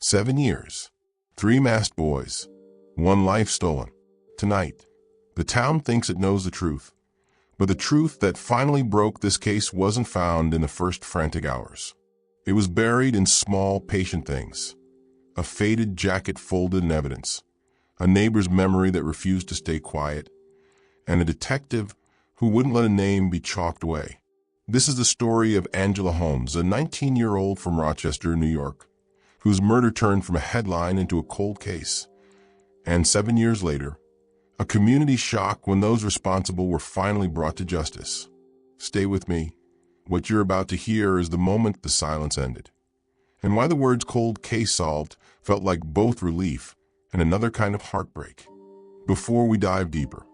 7 years, 3 masked boys, 1 life stolen. Tonight, the town thinks it knows the truth, but the truth that finally broke this case wasn't found in the first frantic hours. It was buried in small, patient things. A faded jacket folded in evidence, a neighbor's memory that refused to stay quiet, and a detective who wouldn't let a name be chalked away. This is the story of Angela Holmes, a 19-year-old from Rochester, New York, whose murder turned from a headline into a cold case. And 7 years later, a community shock when those responsible were finally brought to justice. Stay with me. What you're about to hear is the moment the silence ended, and why the words "cold case solved" felt like both relief and another kind of heartbreak. Before we dive deeper,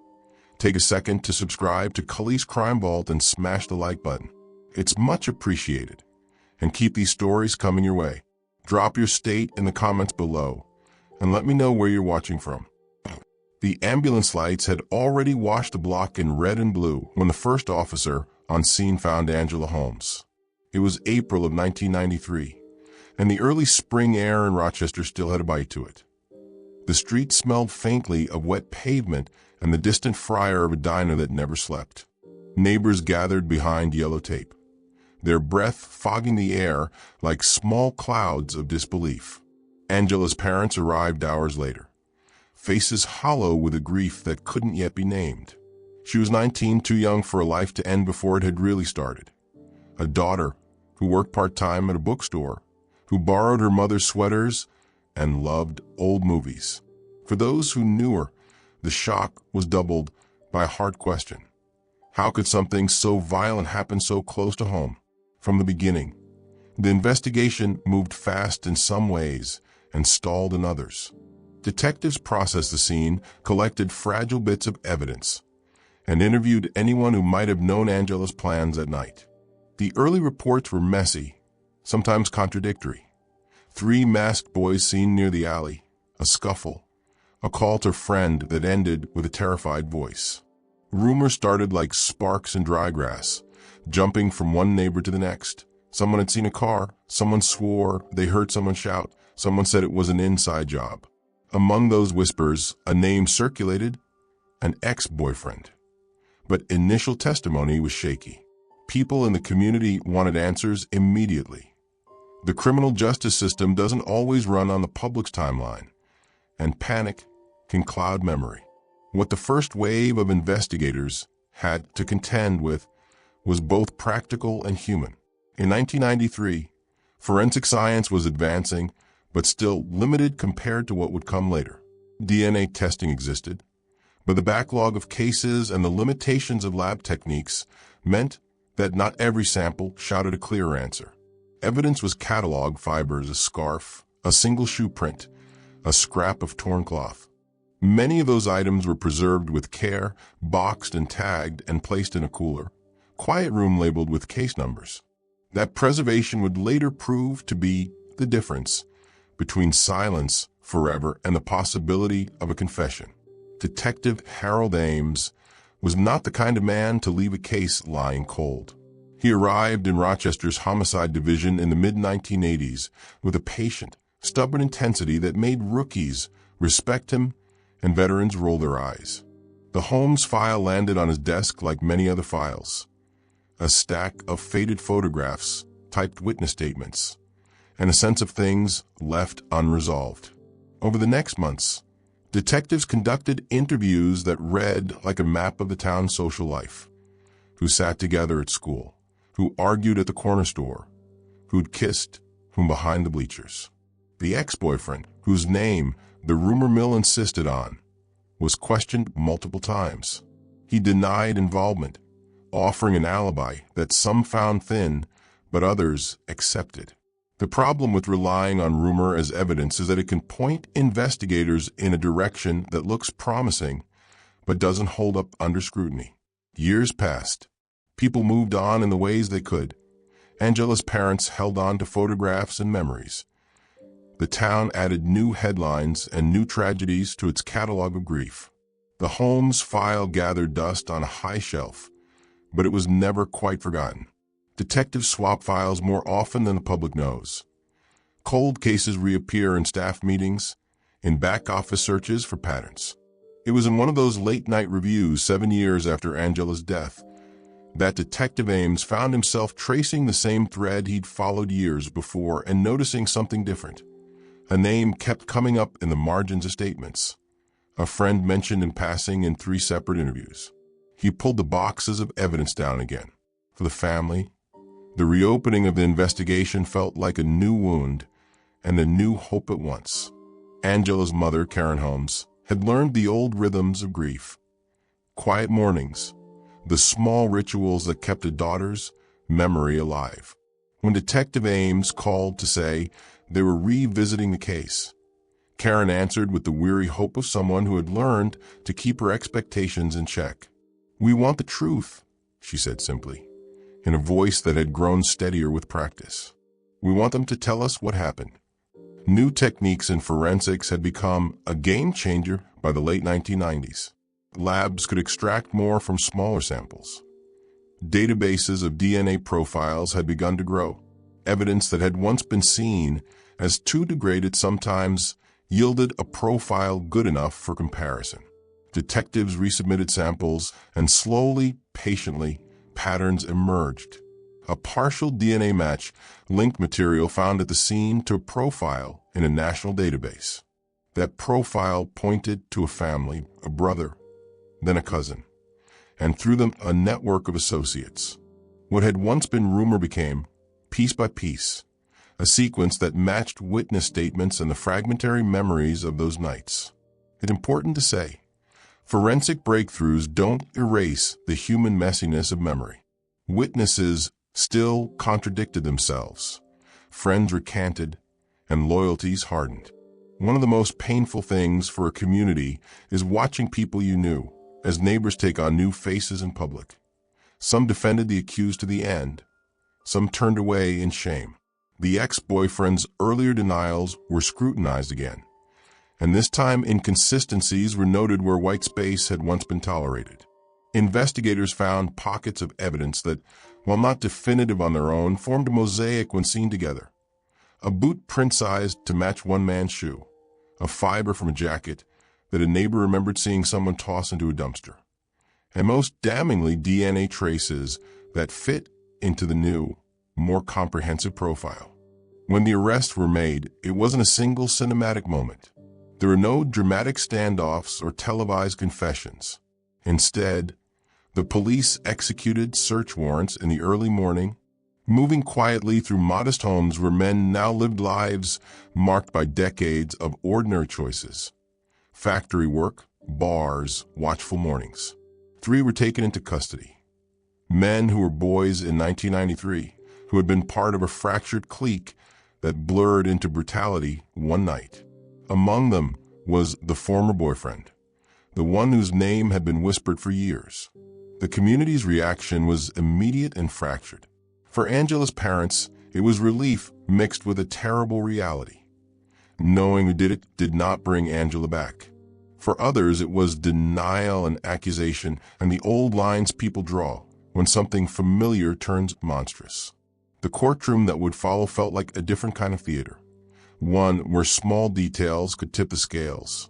take a second to subscribe to Calis-Crime Vault and smash the like button. It's much appreciated. And keep these stories coming your way. Drop your state in the comments below and let me know where you're watching from. The ambulance lights had already washed the block in red and blue when the first officer on scene found Angela Holmes. It was April of 1993, and the early spring air in Rochester still had a bite to it. The street smelled faintly of wet pavement and the distant fryer of a diner that never slept. Neighbors gathered behind yellow tape, their breath fogging the air like small clouds of disbelief. Angela's parents arrived hours later, faces hollow with a grief that couldn't yet be named. She was 19, too young for a life to end before it had really started. A daughter who worked part-time at a bookstore, who borrowed her mother's sweaters and loved old movies. For those who knew her, the shock was doubled by a hard question. How could something so violent happen so close to home? From the beginning, the investigation moved fast in some ways and stalled in others. Detectives processed the scene, collected fragile bits of evidence, and interviewed anyone who might have known Angela's plans at night. The early reports were messy, sometimes contradictory. 3 masked boys seen near the alley, a scuffle, a call to friend that ended with a terrified voice. Rumors started like sparks in dry grass, jumping from one neighbor to the next. Someone had seen a car, someone swore they heard someone shout, someone said it was an inside job. Among those whispers, a name circulated, an ex-boyfriend. But initial testimony was shaky. People in the community wanted answers immediately. The criminal justice system doesn't always run on the public's timeline, and panic can cloud memory. What the first wave of investigators had to contend with was both practical and human. In 1993, forensic science was advancing, but still limited compared to what would come later. DNA testing existed, but the backlog of cases and the limitations of lab techniques meant that not every sample shouted a clear answer. Evidence was catalog fibers, a scarf, a single shoe print, a scrap of torn cloth. Many of those items were preserved with care, boxed and tagged and placed in a cooler, quiet room labeled with case numbers. That preservation would later prove to be the difference between silence forever and the possibility of a confession. Detective Harold Ames was not the kind of man to leave a case lying cold. He arrived in Rochester's homicide division in the mid-1980s with a patient, stubborn intensity that made rookies respect him and veterans roll their eyes. The Holmes file landed on his desk like many other files. A stack of faded photographs, typed witness statements, and a sense of things left unresolved. Over the next months, detectives conducted interviews that read like a map of the town's social life. Who sat together at school, who argued at the corner store, who'd kissed from behind the bleachers. The ex-boyfriend, whose name the rumor mill insisted on, was questioned multiple times. He denied involvement, offering an alibi that some found thin, but others accepted. The problem with relying on rumor as evidence is that it can point investigators in a direction that looks promising, but doesn't hold up under scrutiny. Years passed. People moved on in the ways they could. Angela's parents held on to photographs and memories. The town added new headlines and new tragedies to its catalog of grief. The Holmes file gathered dust on a high shelf, but it was never quite forgotten. Detectives swap files more often than the public knows. Cold cases reappear in staff meetings, in back-office searches for patterns. It was in one of those late-night reviews 7 years after Angela's death that Detective Ames found himself tracing the same thread he'd followed years before and noticing something different. A name kept coming up in the margins of statements. A friend mentioned in passing in 3 separate interviews. He pulled the boxes of evidence down again. For the family, the reopening of the investigation felt like a new wound and a new hope at once. Angela's mother, Karen Holmes, had learned the old rhythms of grief. Quiet mornings, the small rituals that kept a daughter's memory alive. When Detective Ames called to say they were revisiting the case, Karen answered with the weary hope of someone who had learned to keep her expectations in check. "We want the truth," she said simply, in a voice that had grown steadier with practice. "We want them to tell us what happened." New techniques in forensics had become a game changer by the late 1990s. Labs could extract more from smaller samples. Databases of DNA profiles had begun to grow. Evidence that had once been seen as too degraded sometimes yielded a profile good enough for comparison. Detectives resubmitted samples, and slowly, patiently, patterns emerged. A partial DNA match linked material found at the scene to a profile in a national database. That profile pointed to a family, a brother, then a cousin, and through them a network of associates. What had once been rumor became, piece by piece, a sequence that matched witness statements and the fragmentary memories of those nights. It's important to say, forensic breakthroughs don't erase the human messiness of memory. Witnesses still contradicted themselves. Friends recanted, and loyalties hardened. One of the most painful things for a community is watching people you knew, as neighbors take on new faces in public. Some defended the accused to the end. Some turned away in shame. The ex-boyfriend's earlier denials were scrutinized again, and this time inconsistencies were noted where white space had once been tolerated. Investigators found pockets of evidence that, while not definitive on their own, formed a mosaic when seen together. A boot print-sized to match one man's shoe, a fiber from a jacket that a neighbor remembered seeing someone toss into a dumpster, and most damningly DNA traces that fit into the new, more comprehensive profile. When the arrests were made, it wasn't a single cinematic moment. There were no dramatic standoffs or televised confessions. Instead, the police executed search warrants in the early morning, moving quietly through modest homes where men now lived lives marked by decades of ordinary choices. Factory work, bars, watchful mornings. 3 were taken into custody. Men who were boys in 1993, who had been part of a fractured clique that blurred into brutality one night. Among them was the former boyfriend, the one whose name had been whispered for years. The community's reaction was immediate and fractured. For Angela's parents, it was relief mixed with a terrible reality. Knowing who did it did not bring Angela back. For others, it was denial and accusation and the old lines people draw when something familiar turns monstrous. The courtroom that would follow felt like a different kind of theater, one where small details could tip the scales.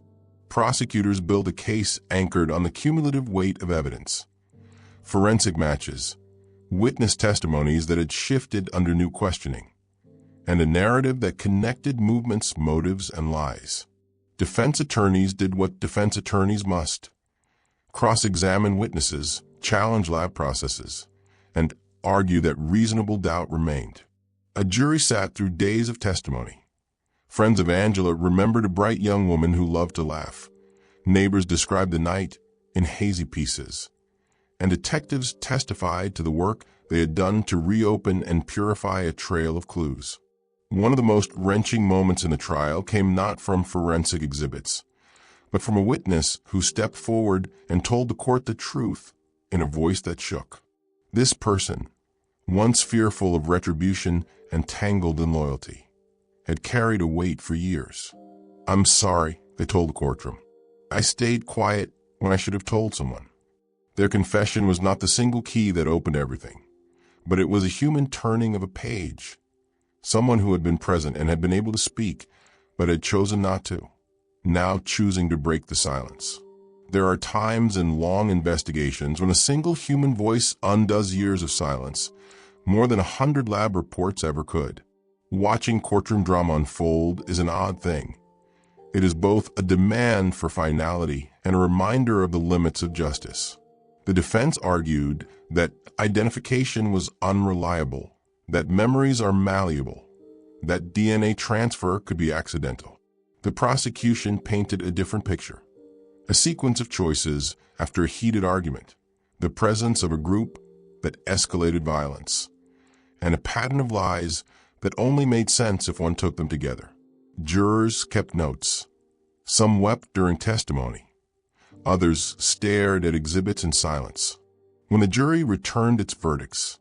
Prosecutors built a case anchored on the cumulative weight of evidence. Forensic matches, witness testimonies that had shifted under new questioning, and a narrative that connected movements, motives, and lies. Defense attorneys did what defense attorneys must: cross-examine witnesses, challenge lab processes, and argue that reasonable doubt remained. A jury sat through days of testimony. Friends of Angela remembered a bright young woman who loved to laugh. Neighbors described the night in hazy pieces, and detectives testified to the work they had done to reopen and purify a trail of clues. One of the most wrenching moments in the trial came not from forensic exhibits, but from a witness who stepped forward and told the court the truth in a voice that shook. This person, once fearful of retribution and tangled in loyalty, had carried a weight for years. "I'm sorry," they told the courtroom. "I stayed quiet when I should have told someone." Their confession was not the single key that opened everything, but it was a human turning of a page. someone who had been present and had been able to speak, but had chosen not to, now choosing to break the silence. There are times in long investigations when a single human voice undoes years of silence, more than 100 lab reports ever could. Watching courtroom drama unfold is an odd thing. It is both a demand for finality and a reminder of the limits of justice. The defense argued that identification was unreliable, that memories are malleable, that DNA transfer could be accidental. The prosecution painted a different picture. A sequence of choices after a heated argument, the presence of a group that escalated violence, and a pattern of lies that only made sense if one took them together. Jurors kept notes. Some wept during testimony. Others stared at exhibits in silence. When the jury returned its verdicts,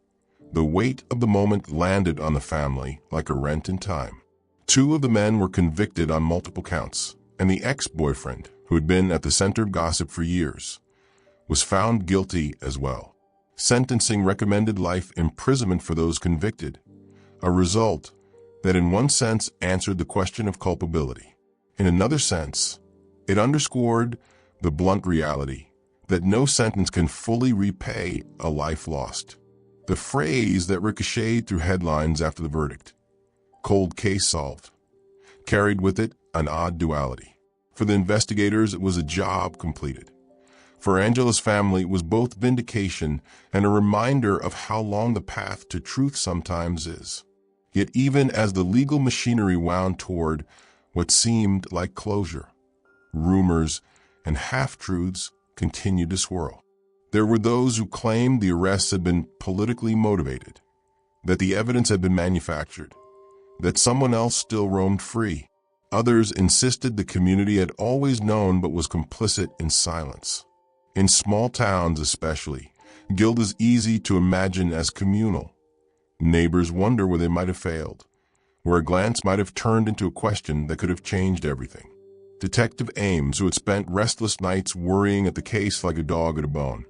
the weight of the moment landed on the family like a rent in time. 2 of the men were convicted on multiple counts, and the ex-boyfriend, who had been at the center of gossip for years, was found guilty as well. Sentencing recommended life imprisonment for those convicted, a result that in one sense answered the question of culpability. In another sense, it underscored the blunt reality that no sentence can fully repay a life lost. The phrase that ricocheted through headlines after the verdict, "cold case solved," carried with it an odd duality. For the investigators, it was a job completed. For Angela's family, it was both vindication and a reminder of how long the path to truth sometimes is. Yet even as the legal machinery wound toward what seemed like closure, rumors and half-truths continued to swirl. There were those who claimed the arrests had been politically motivated, that the evidence had been manufactured, that someone else still roamed free. Others insisted the community had always known but was complicit in silence. In small towns especially, guilt is easy to imagine as communal. Neighbors wonder where they might have failed, where a glance might have turned into a question that could have changed everything. Detective Ames, who had spent restless nights worrying at the case like a dog at a bone,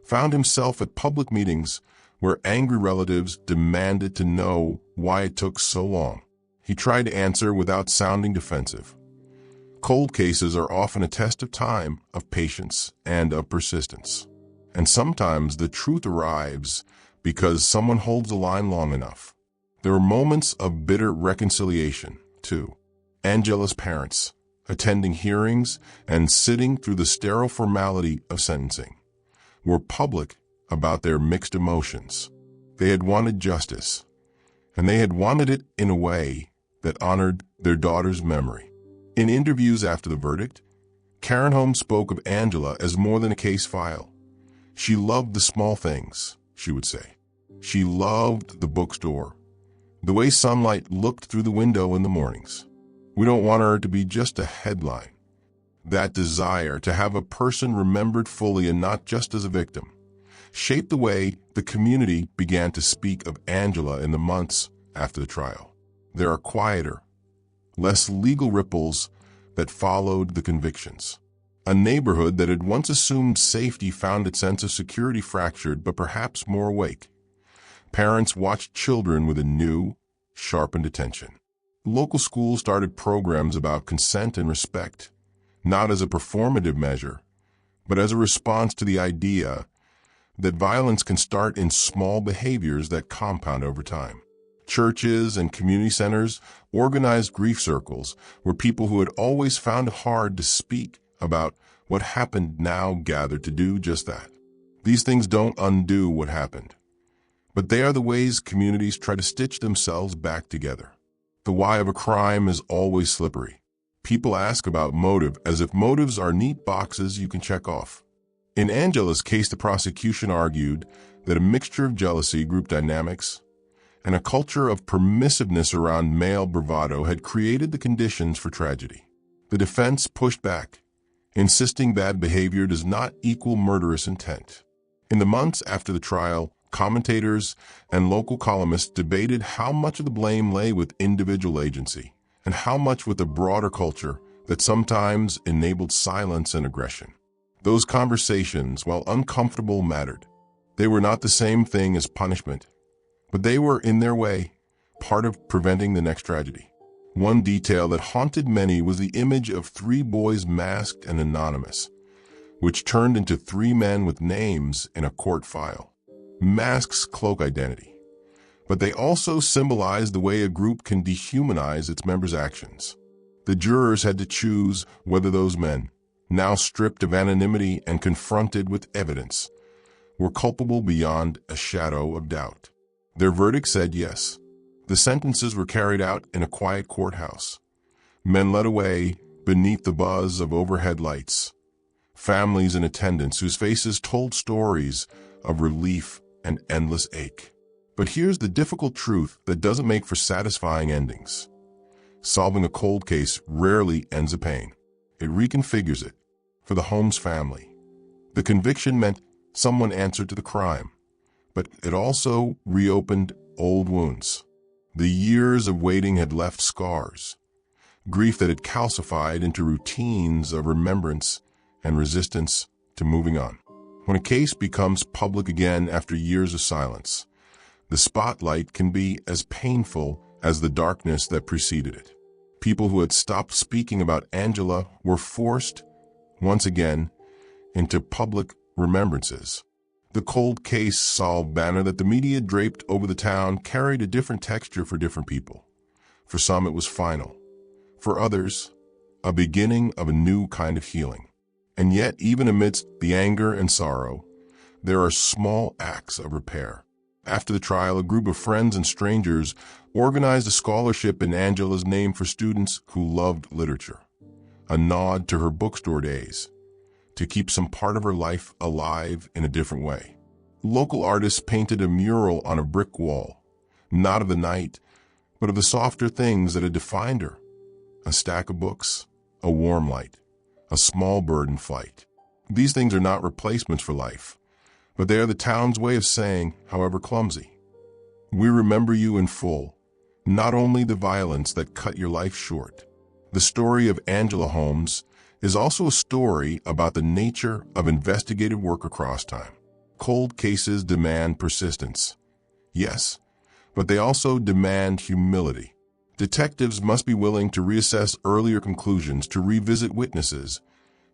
found himself at public meetings where angry relatives demanded to know why it took so long. He tried to answer without sounding defensive. Cold cases are often a test of time, of patience, and of persistence. And sometimes the truth arrives because someone holds the line long enough. There were moments of bitter reconciliation, too. Angela's parents, attending hearings and sitting through the sterile formality of sentencing, were public about their mixed emotions. They had wanted justice, and they had wanted it in a way that honored their daughter's memory. In interviews after the verdict, Karen Holmes spoke of Angela as more than a case file. She loved the small things, she would say. She loved the bookstore, the way sunlight looked through the window in the mornings. We don't want her to be just a headline. That desire to have a person remembered fully and not just as a victim shaped the way the community began to speak of Angela in the months after the trial. There are quieter, less legal ripples that followed the convictions. A neighborhood that had once assumed safety found its sense of security fractured, but perhaps more awake. Parents watched children with a new, sharpened attention. Local schools started programs about consent and respect, not as a performative measure, but as a response to the idea that violence can start in small behaviors that compound over time. Churches and community centers organized grief circles where people who had always found it hard to speak about what happened now gathered to do just that. These things don't undo what happened, but they are the ways communities try to stitch themselves back together. The why of a crime is always slippery. People ask about motive as if motives are neat boxes you can check off. In Angela's case, the prosecution argued that a mixture of jealousy, group dynamics, and a culture of permissiveness around male bravado had created the conditions for tragedy. The defense pushed back, insisting bad behavior does not equal murderous intent. In the months after the trial, commentators and local columnists debated how much of the blame lay with individual agency and how much with a broader culture that sometimes enabled silence and aggression. Those conversations, while uncomfortable, mattered. They were not the same thing as punishment, but they were, in their way, part of preventing the next tragedy. One detail that haunted many was the image of three boys masked and anonymous, which turned into three men with names in a court file. Masks cloak identity, but they also symbolize the way a group can dehumanize its members' actions. The jurors had to choose whether those men, now stripped of anonymity and confronted with evidence, were culpable beyond a shadow of doubt. Their verdict said yes. The sentences were carried out in a quiet courthouse. Men led away beneath the buzz of overhead lights. Families in attendance whose faces told stories of relief and endless ache. But here's the difficult truth that doesn't make for satisfying endings. Solving a cold case rarely ends a pain. It reconfigures it. For the Holmes family, the conviction meant someone answered to the crime, but it also reopened old wounds. The years of waiting had left scars, grief that had calcified into routines of remembrance and resistance to moving on. When a case becomes public again after years of silence, the spotlight can be as painful as the darkness that preceded it. People who had stopped speaking about Angela were forced, once again, into public remembrances. The cold case solved banner that the media draped over the town carried a different texture for different people. For some, it was final. For others, a beginning of a new kind of healing. And yet, even amidst the anger and sorrow, there are small acts of repair. After the trial, a group of friends and strangers organized a scholarship in Angela's name for students who loved literature. A nod to her bookstore days, to keep some part of her life alive in a different way. Local artists painted a mural on a brick wall, not of the night, but of the softer things that had defined her. A stack of books, a warm light, a small bird in flight. These things are not replacements for life, but they are the town's way of saying, however clumsy, we remember you in full, not only the violence that cut your life short. The story of Angela Holmes is also a story about the nature of investigative work across time. Cold cases demand persistence, yes, but they also demand humility. Detectives must be willing to reassess earlier conclusions, to revisit witnesses,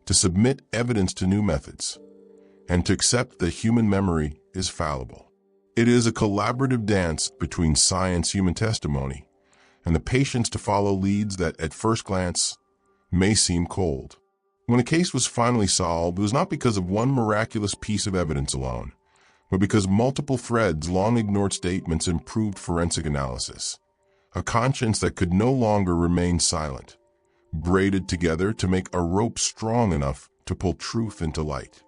to submit evidence to new methods, and to accept that human memory is fallible. It is a collaborative dance between science, human testimony, and the patience to follow leads that, at first glance, may seem cold. When a case was finally solved, it was not because of one miraculous piece of evidence alone, but because multiple threads, long ignored statements, improved forensic analysis. A conscience that could no longer remain silent, braided together to make a rope strong enough to pull truth into light.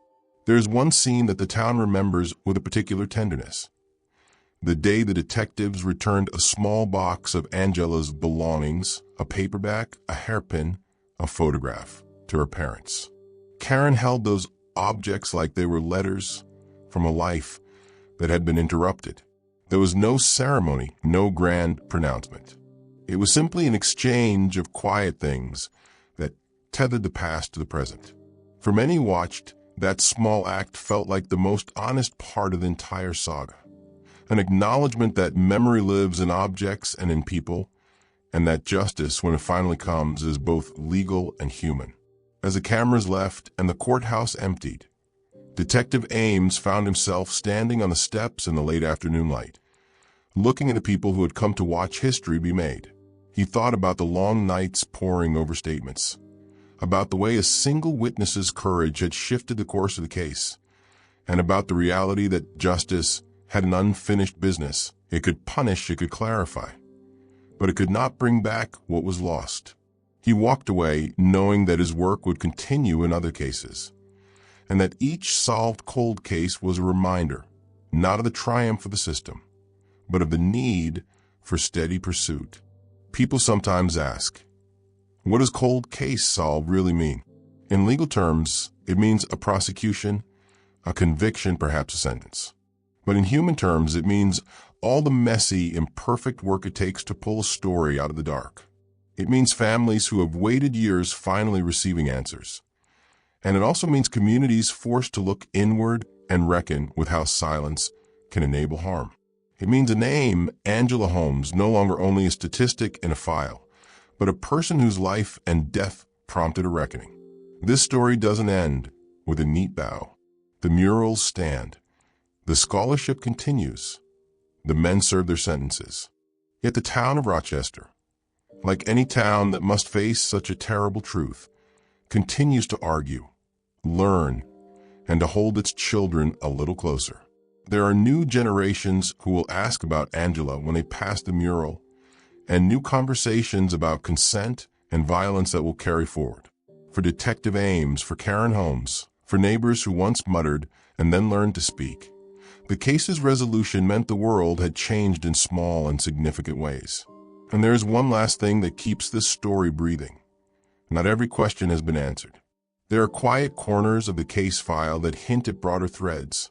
There is one scene that the town remembers with a particular tenderness. The day the detectives returned a small box of Angela's belongings, a paperback, a hairpin, a photograph, to her parents. Karen held those objects like they were letters from a life that had been interrupted. There was no ceremony, no grand pronouncement. It was simply an exchange of quiet things that tethered the past to the present. For many who watched, that small act felt like the most honest part of the entire saga. An acknowledgement that memory lives in objects and in people, and that justice, when it finally comes, is both legal and human. As the cameras left and the courthouse emptied, Detective Ames found himself standing on the steps in the late afternoon light, looking at the people who had come to watch history be made. He thought about the long nights poring over statements, about the way a single witness's courage had shifted the course of the case, and about the reality that justice had an unfinished business. It could punish, it could clarify, but it could not bring back what was lost. He walked away knowing that his work would continue in other cases, and that each solved cold case was a reminder, not of the triumph of the system, but of the need for steady pursuit. People sometimes ask, what does cold case solved really mean? In legal terms, it means a prosecution, a conviction, perhaps a sentence. But in human terms, it means all the messy, imperfect work it takes to pull a story out of the dark. It means families who have waited years finally receiving answers. And it also means communities forced to look inward and reckon with how silence can enable harm. It means a name, Angela Holmes, no longer only a statistic in a file, but a person whose life and death prompted a reckoning. This story doesn't end with a neat bow. The murals stand. The scholarship continues. The men serve their sentences. Yet the town of Rochester, like any town that must face such a terrible truth, continues to argue, learn, and to hold its children a little closer. There are new generations who will ask about Angela when they pass the mural, and new conversations about consent and violence that will carry forward. For Detective Ames, for Karen Holmes, for neighbors who once muttered and then learned to speak, the case's resolution meant the world had changed in small and significant ways. And there is one last thing that keeps this story breathing. Not every question has been answered. There are quiet corners of the case file that hint at broader threads.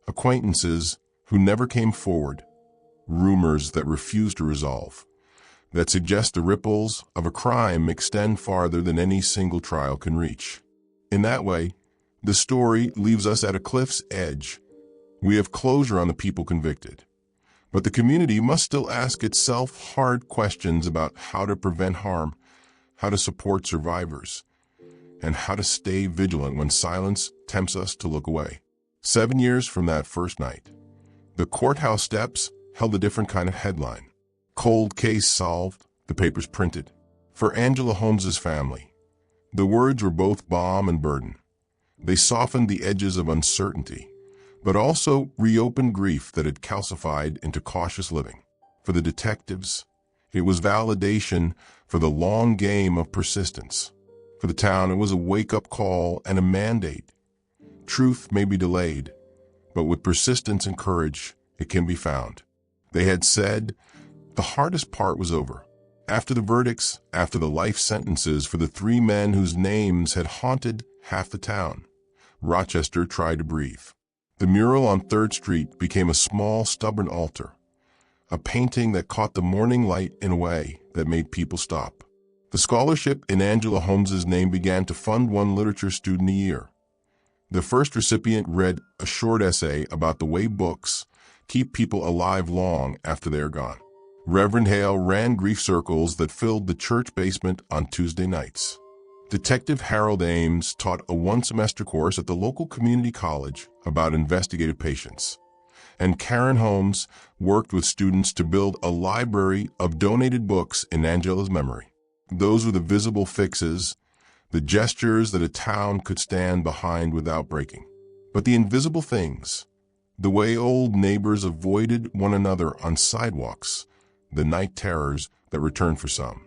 Acquaintances who never came forward. Rumors that refuse to resolve. That suggest the ripples of a crime extend farther than any single trial can reach. In that way, the story leaves us at a cliff's edge. We have closure on the people convicted. But the community must still ask itself hard questions about how to prevent harm, how to support survivors, and how to stay vigilant when silence tempts us to look away. 7 years from that first night, the courthouse steps held a different kind of headline. Cold case solved, the papers printed. For Angela Holmes's family, the words were both balm and burden. They softened the edges of uncertainty, but also reopened grief that had calcified into cautious living. For the detectives, it was validation for the long game of persistence. For the town, it was a wake-up call and a mandate. Truth may be delayed, but with persistence and courage, it can be found. They had said the hardest part was over. After the verdicts, after the life sentences for the 3 men whose names had haunted half the town, Rochester tried to breathe. The mural on 3rd Street became a small, stubborn altar, a painting that caught the morning light in a way that made people stop. The scholarship in Angela Holmes's name began to fund one literature student a year. The first recipient read a short essay about the way books keep people alive long after they are gone. Reverend Hale ran grief circles that filled the church basement on Tuesday nights. Detective Harold Ames taught a one-semester course at the local community college about investigative patience. And Karen Holmes worked with students to build a library of donated books in Angela's memory. Those were the visible fixes, the gestures that a town could stand behind without breaking. But the invisible things, the way old neighbors avoided one another on sidewalks, the night terrors that returned for some,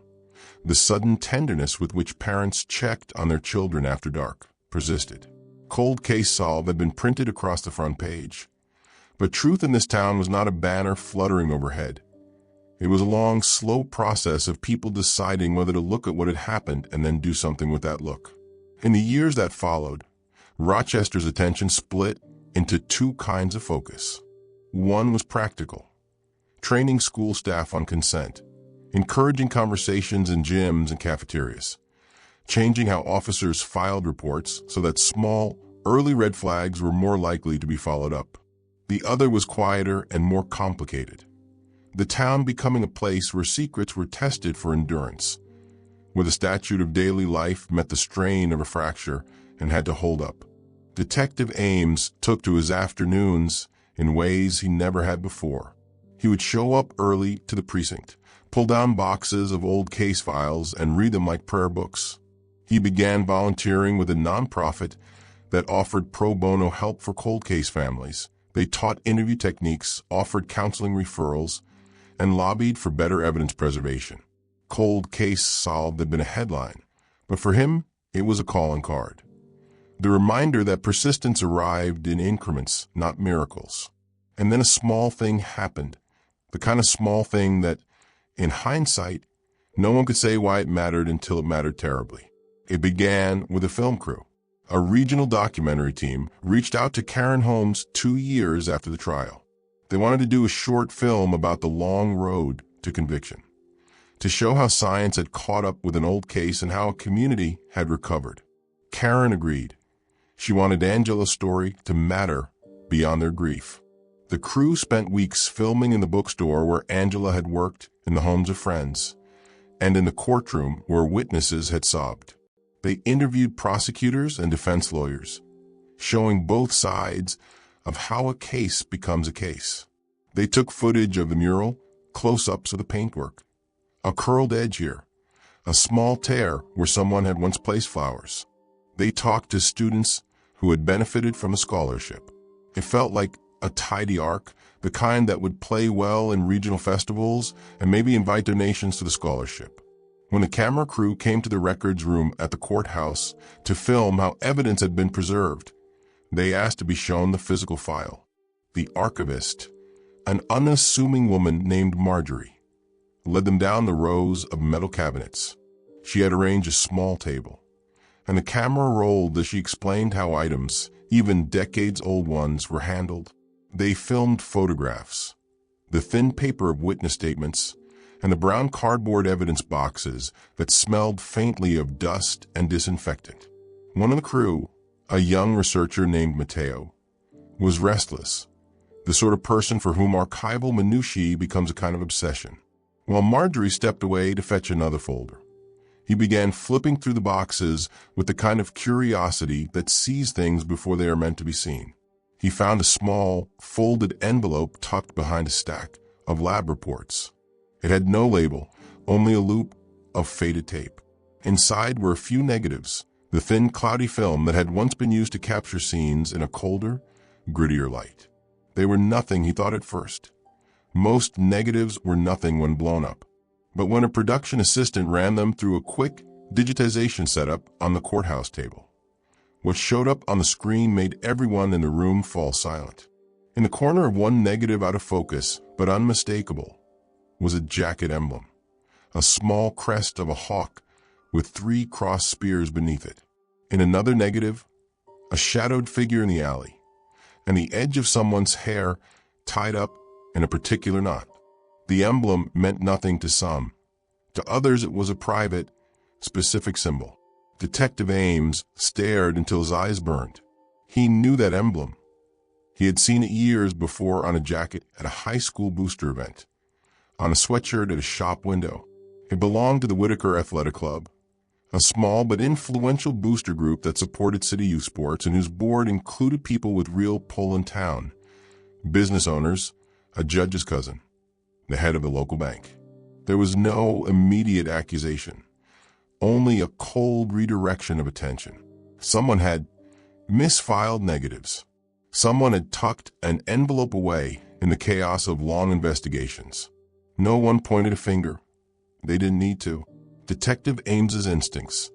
the sudden tenderness with which parents checked on their children after dark, persisted. Cold Case Solved had been printed across the front page. But truth in this town was not a banner fluttering overhead. It was a long, slow process of people deciding whether to look at what had happened and then do something with that look. In the years that followed, Rochester's attention split into 2 kinds of focus. One was practical, training school staff on consent, encouraging conversations in gyms and cafeterias, changing how officers filed reports so that small, early red flags were more likely to be followed up. The other was quieter and more complicated. The town becoming a place where secrets were tested for endurance, where the statute of daily life met the strain of a fracture and had to hold up. Detective Ames took to his afternoons in ways he never had before. He would show up early to the precinct, pull down boxes of old case files and read them like prayer books. He began volunteering with a nonprofit that offered pro bono help for cold case families. They taught interview techniques, offered counseling referrals, and lobbied for better evidence preservation. Cold Case Solved had been a headline, but for him, it was a calling card. The reminder that persistence arrived in increments, not miracles. And then a small thing happened, the kind of small thing that, in hindsight, no one could say why it mattered until it mattered terribly. It began with a film crew. A regional documentary team reached out to Karen Holmes 2 years after the trial. They wanted to do a short film about the long road to conviction, to show how science had caught up with an old case and how a community had recovered. Karen agreed. She wanted Angela's story to matter beyond their grief. The crew spent weeks filming in the bookstore where Angela had worked, in the homes of friends, and in the courtroom where witnesses had sobbed. They interviewed prosecutors and defense lawyers, showing both sides of how a case becomes a case. They took footage of the mural, close-ups of the paintwork, a curled edge here, a small tear where someone had once placed flowers. They talked to students who had benefited from a scholarship. It felt like a tidy arc, the kind that would play well in regional festivals and maybe invite donations to the scholarship. When the camera crew came to the records room at the courthouse to film how evidence had been preserved, they asked to be shown the physical file. The archivist, an unassuming woman named Marjorie, led them down the rows of metal cabinets. She had arranged a small table, and the camera rolled as she explained how items, even decades-old ones, were handled. They filmed photographs, the thin paper of witness statements, and the brown cardboard evidence boxes that smelled faintly of dust and disinfectant. One of the crew, a young researcher named Matteo, was restless, the sort of person for whom archival minutiae becomes a kind of obsession. While Marjorie stepped away to fetch another folder, he began flipping through the boxes with the kind of curiosity that sees things before they are meant to be seen. He found a small, folded envelope tucked behind a stack of lab reports. It had no label, only a loop of faded tape. Inside were a few negatives, the thin, cloudy film that had once been used to capture scenes in a colder, grittier light. They were nothing, he thought at first. Most negatives were nothing when blown up. But when a production assistant ran them through a quick digitization setup on the courthouse table, what showed up on the screen made everyone in the room fall silent. In the corner of one negative, out of focus, but unmistakable, was a jacket emblem, a small crest of a hawk with 3 crossed spears beneath it. In another negative, a shadowed figure in the alley, and the edge of someone's hair tied up in a particular knot. The emblem meant nothing to some. To others, it was a private, specific symbol. Detective Ames stared until his eyes burned. He knew that emblem. He had seen it years before on a jacket at a high school booster event, on a sweatshirt at a shop window. It belonged to the Whitaker Athletic Club, a small but influential booster group that supported city youth sports and whose board included people with real pull in town, business owners, a judge's cousin, the head of the local bank. There was no immediate accusation, only a cold redirection of attention. Someone had misfiled negatives. Someone had tucked an envelope away in the chaos of long investigations. No one pointed a finger. They didn't need to. Detective Ames's instincts,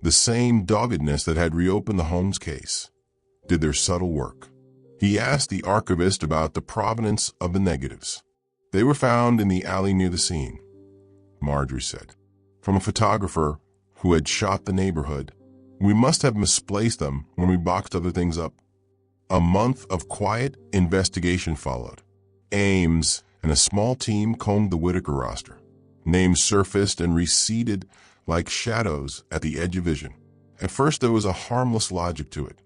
the same doggedness that had reopened the Holmes case, did their subtle work. He asked the archivist about the provenance of the negatives. They were found in the alley near the scene, Marjorie said, from a photographer who had shot the neighborhood. We must have misplaced them when we boxed other things up. A month of quiet investigation followed. Ames and a small team combed the Whitaker roster. Names surfaced and receded like shadows at the edge of vision. At first, there was a harmless logic to it.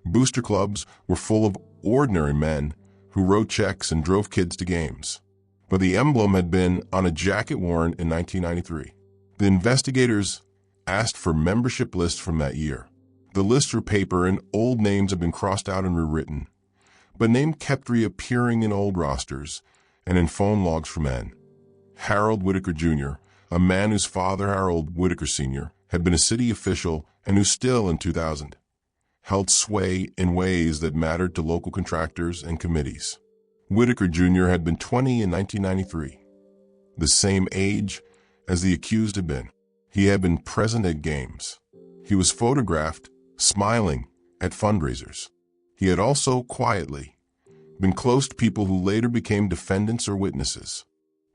Booster clubs were full of ordinary men who wrote checks and drove kids to games. But the emblem had been on a jacket worn in 1993. The investigators asked for membership lists from that year. The lists were paper and old names had been crossed out and rewritten, but names kept reappearing in old rosters and in phone logs for men. Harold Whitaker Jr., a man whose father, Harold Whitaker Sr., had been a city official and who still, in 2000, held sway in ways that mattered to local contractors and committees. Whitaker Jr. had been 20 in 1993, the same age as the accused had been. He had been present at games. He was photographed smiling at fundraisers. He had also quietly been close to people who later became defendants or witnesses.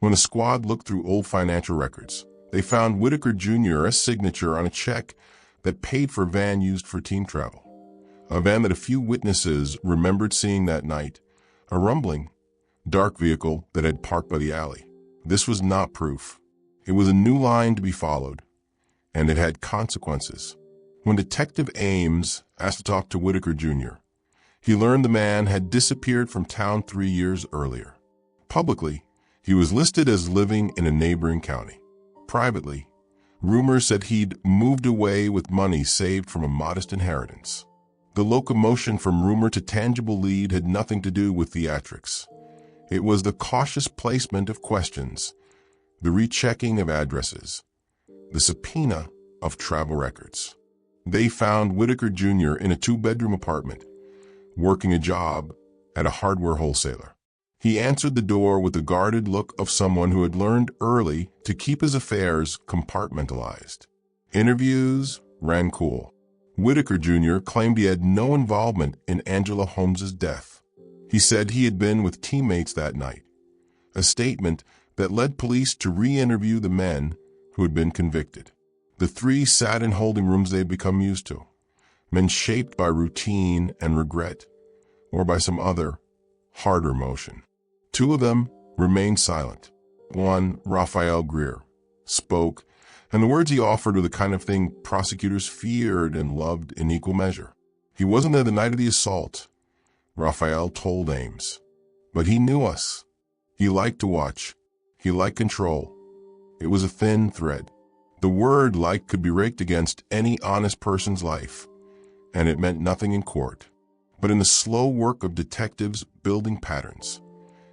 When the squad looked through old financial records, they found Whitaker Jr.'s signature on a check that paid for a van used for team travel, a van that a few witnesses remembered seeing that night, a rumbling, dark vehicle that had parked by the alley. This was not proof. It was a new line to be followed, and it had consequences. When Detective Ames asked to talk to Whitaker Jr., He learned the man had disappeared from town 3 years earlier. Publicly, he was listed as living in a neighboring county. Privately, rumors said he'd moved away with money saved from a modest inheritance. The locomotion from rumor to tangible lead had nothing to do with theatrics. It was the cautious placement of questions, the rechecking of addresses, the subpoena of travel records. They found Whitaker Jr. in a 2-bedroom apartment, working a job at a hardware wholesaler. He answered the door with the guarded look of someone who had learned early to keep his affairs compartmentalized. Interviews ran cool. Whitaker Jr. claimed he had no involvement in Angela Holmes' death. He said he had been with teammates that night, a statement that led police to re-interview the men who had been convicted. The three sat in holding rooms they'd become used to, men shaped by routine and regret, or by some other, harder emotion. 2 of them remained silent. One, Raphael Greer, spoke, and the words he offered were the kind of thing prosecutors feared and loved in equal measure. He wasn't there the night of the assault, Raphael told Ames, but he knew us. He liked to watch. He liked control. It was a thin thread. The word "like" could be raked against any honest person's life, and it meant nothing in court. But in the slow work of detectives building patterns,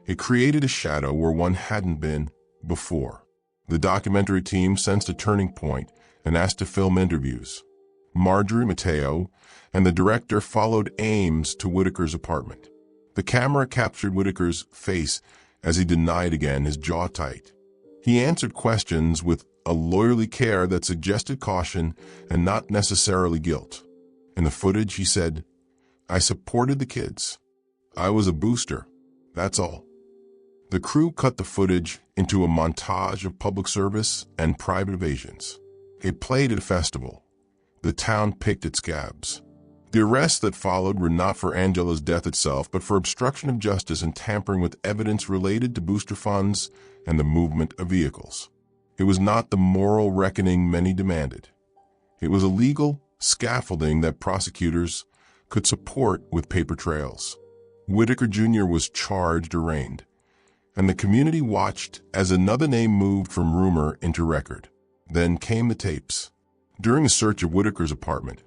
it created a shadow where one hadn't been before. The documentary team sensed a turning point and asked to film interviews. Marjorie Mateo and the director followed Ames to Whitaker's apartment. The camera captured Whitaker's face as he denied again, his jaw tight. He answered questions with a lawyerly care that suggested caution and not necessarily guilt. In the footage, he said, "I supported the kids. I was a booster. That's all." The crew cut the footage into a montage of public service and private evasions. It played at a festival. The town picked its scabs. The arrests that followed were not for Angela's death itself, but for obstruction of justice and tampering with evidence related to booster funds and the movement of vehicles. It was not the moral reckoning many demanded. It was a legal scaffolding that prosecutors could support with paper trails. Whitaker Jr. was charged, arraigned, and the community watched as another name moved from rumor into record. Then came the tapes. During a search of Whitaker's apartment,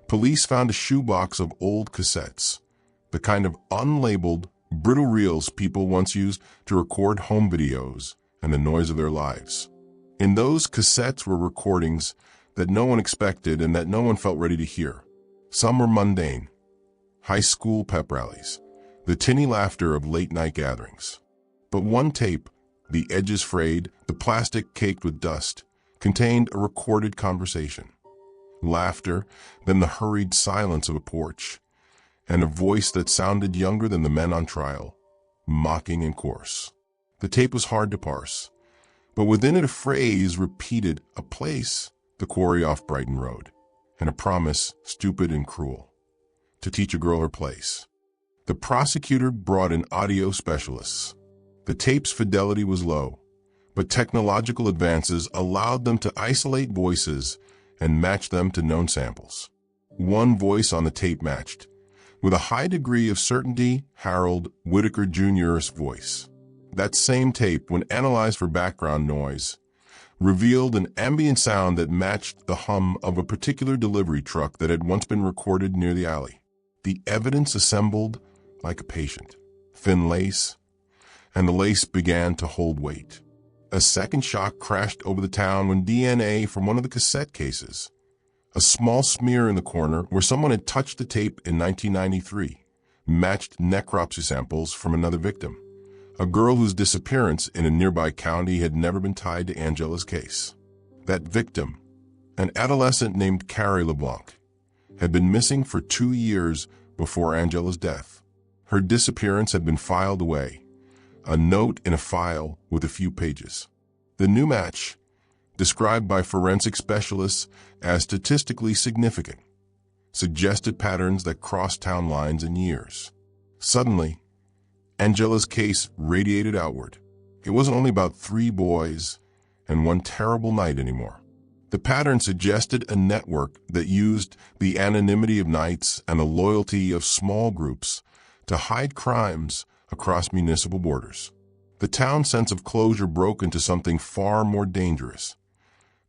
police found a shoebox of old cassettes, the kind of unlabeled, brittle reels people once used to record home videos and the noise of their lives. In those cassettes were recordings that no one expected and that no one felt ready to hear. Some were mundane, high school pep rallies, the tinny laughter of late-night gatherings. But one tape, the edges frayed, the plastic caked with dust, contained a recorded conversation. Laughter, then the hurried silence of a porch, and a voice that sounded younger than the men on trial, mocking and coarse. The tape was hard to parse, but within it a phrase repeated, a place, the quarry off Brighton Road, and a promise, stupid and cruel, to teach a girl her place. The prosecutor brought in audio specialists. The tape's fidelity was low, but technological advances allowed them to isolate voices and match them to known samples. One voice on the tape matched, with a high degree of certainty, Harold Whitaker Jr.'s voice. That same tape, when analyzed for background noise, revealed an ambient sound that matched the hum of a particular delivery truck that had once been recorded near the alley. The evidence assembled like a patient. Thin lace, and the lace began to hold weight. A second shock crashed over the town when DNA from one of the cassette cases, a small smear in the corner where someone had touched the tape in 1993, matched necropsy samples from another victim, a girl whose disappearance in a nearby county had never been tied to Angela's case. That victim, an adolescent named Carrie LeBlanc, had been missing for 2 years before Angela's death. Her disappearance had been filed away, a note in a file with a few pages. The new match, described by forensic specialists as statistically significant, suggested patterns that crossed town lines in years. Suddenly, Angela's case radiated outward. It wasn't only about 3 boys and one terrible night anymore. The pattern suggested a network that used the anonymity of nights and the loyalty of small groups to hide crimes across municipal borders. The town's sense of closure broke into something far more dangerous: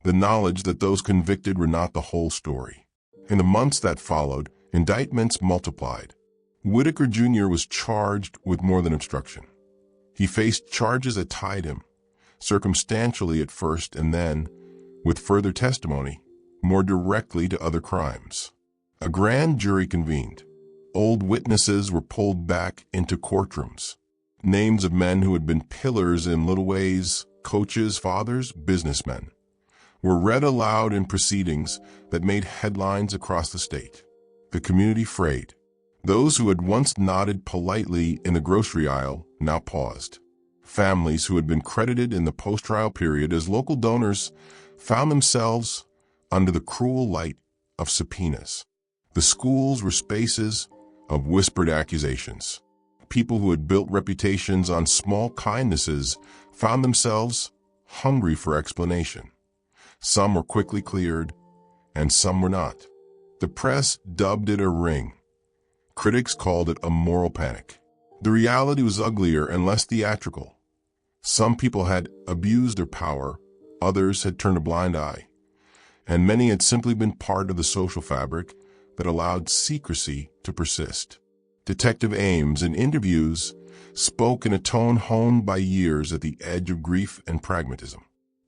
the knowledge that those convicted were not the whole story. In the months that followed, indictments multiplied. Whitaker Jr. was charged with more than obstruction. He faced charges that tied him, circumstantially at first and then, with further testimony, more directly to other crimes. A grand jury convened. Old witnesses were pulled back into courtrooms. Names of men who had been pillars in little ways, coaches, fathers, businessmen, were read aloud in proceedings that made headlines across the state. The community frayed. Those who had once nodded politely in the grocery aisle now paused. Families who had been credited in the post-trial period as local donors found themselves under the cruel light of subpoenas. The schools were spaces of whispered accusations. People who had built reputations on small kindnesses found themselves hungry for explanation. Some were quickly cleared, and some were not. The press dubbed it a ring. Critics called it a moral panic. The reality was uglier and less theatrical. Some people had abused their power, others had turned a blind eye, and many had simply been part of the social fabric that allowed secrecy to persist. Detective Ames, in interviews, spoke in a tone honed by years at the edge of grief and pragmatism.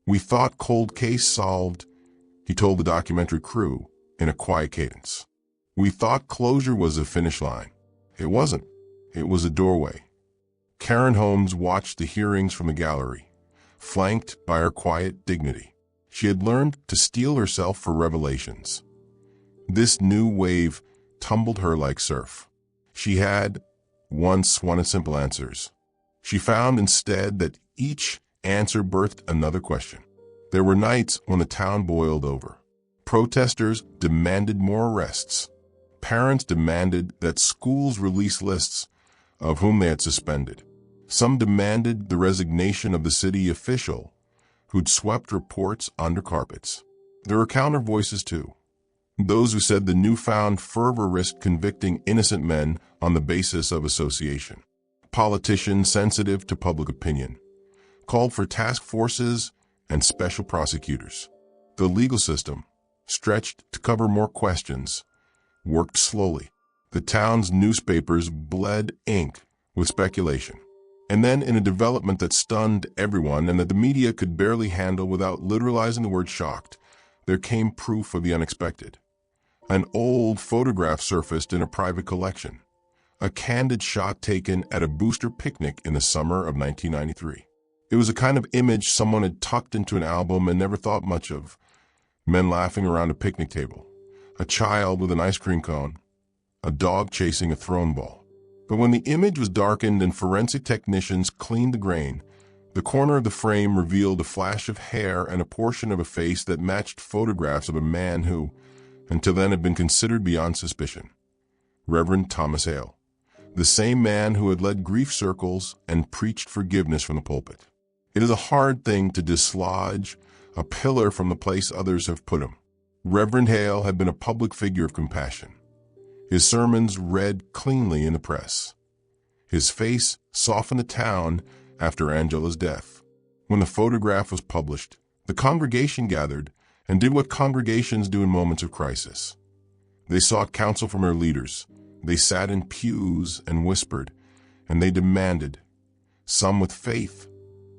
"We thought cold case solved," he told the documentary crew in a quiet cadence. "We thought closure was a finish line. It wasn't. It was a doorway." Karen Holmes watched the hearings from the gallery, flanked by her quiet dignity. She had learned to steel herself for revelations. This new wave tumbled her like surf. She had once wanted simple answers. She found instead that each answer birthed another question. There were nights when the town boiled over. Protesters demanded more arrests. Parents demanded that schools release lists of whom they had suspended. Some demanded the resignation of the city official who'd swept reports under carpets. There were counter voices too. Those who said the newfound fervor risked convicting innocent men on the basis of association. Politicians sensitive to public opinion called for task forces and special prosecutors. The legal system, stretched to cover more questions, worked slowly. The town's newspapers bled ink with speculation. And then, in a development that stunned everyone and that the media could barely handle without literalizing the word shocked, there came proof of the unexpected. An old photograph surfaced in a private collection, a candid shot taken at a booster picnic in the summer of 1993. It was a kind of image someone had tucked into an album and never thought much of. Men laughing around a picnic table, a child with an ice cream cone, a dog chasing a thrown ball. But when the image was darkened and forensic technicians cleaned the grain, the corner of the frame revealed a flash of hair and a portion of a face that matched photographs of a man who, until then, had been considered beyond suspicion. Reverend Thomas Hale, the same man who had led grief circles and preached forgiveness from the pulpit. It is a hard thing to dislodge a pillar from the place others have put him. Reverend Hale had been a public figure of compassion. His sermons read cleanly in the press. His face softened the town after Angela's death. When the photograph was published, the congregation gathered and did what congregations do in moments of crisis. They sought counsel from their leaders. They sat in pews and whispered, and they demanded, some with faith,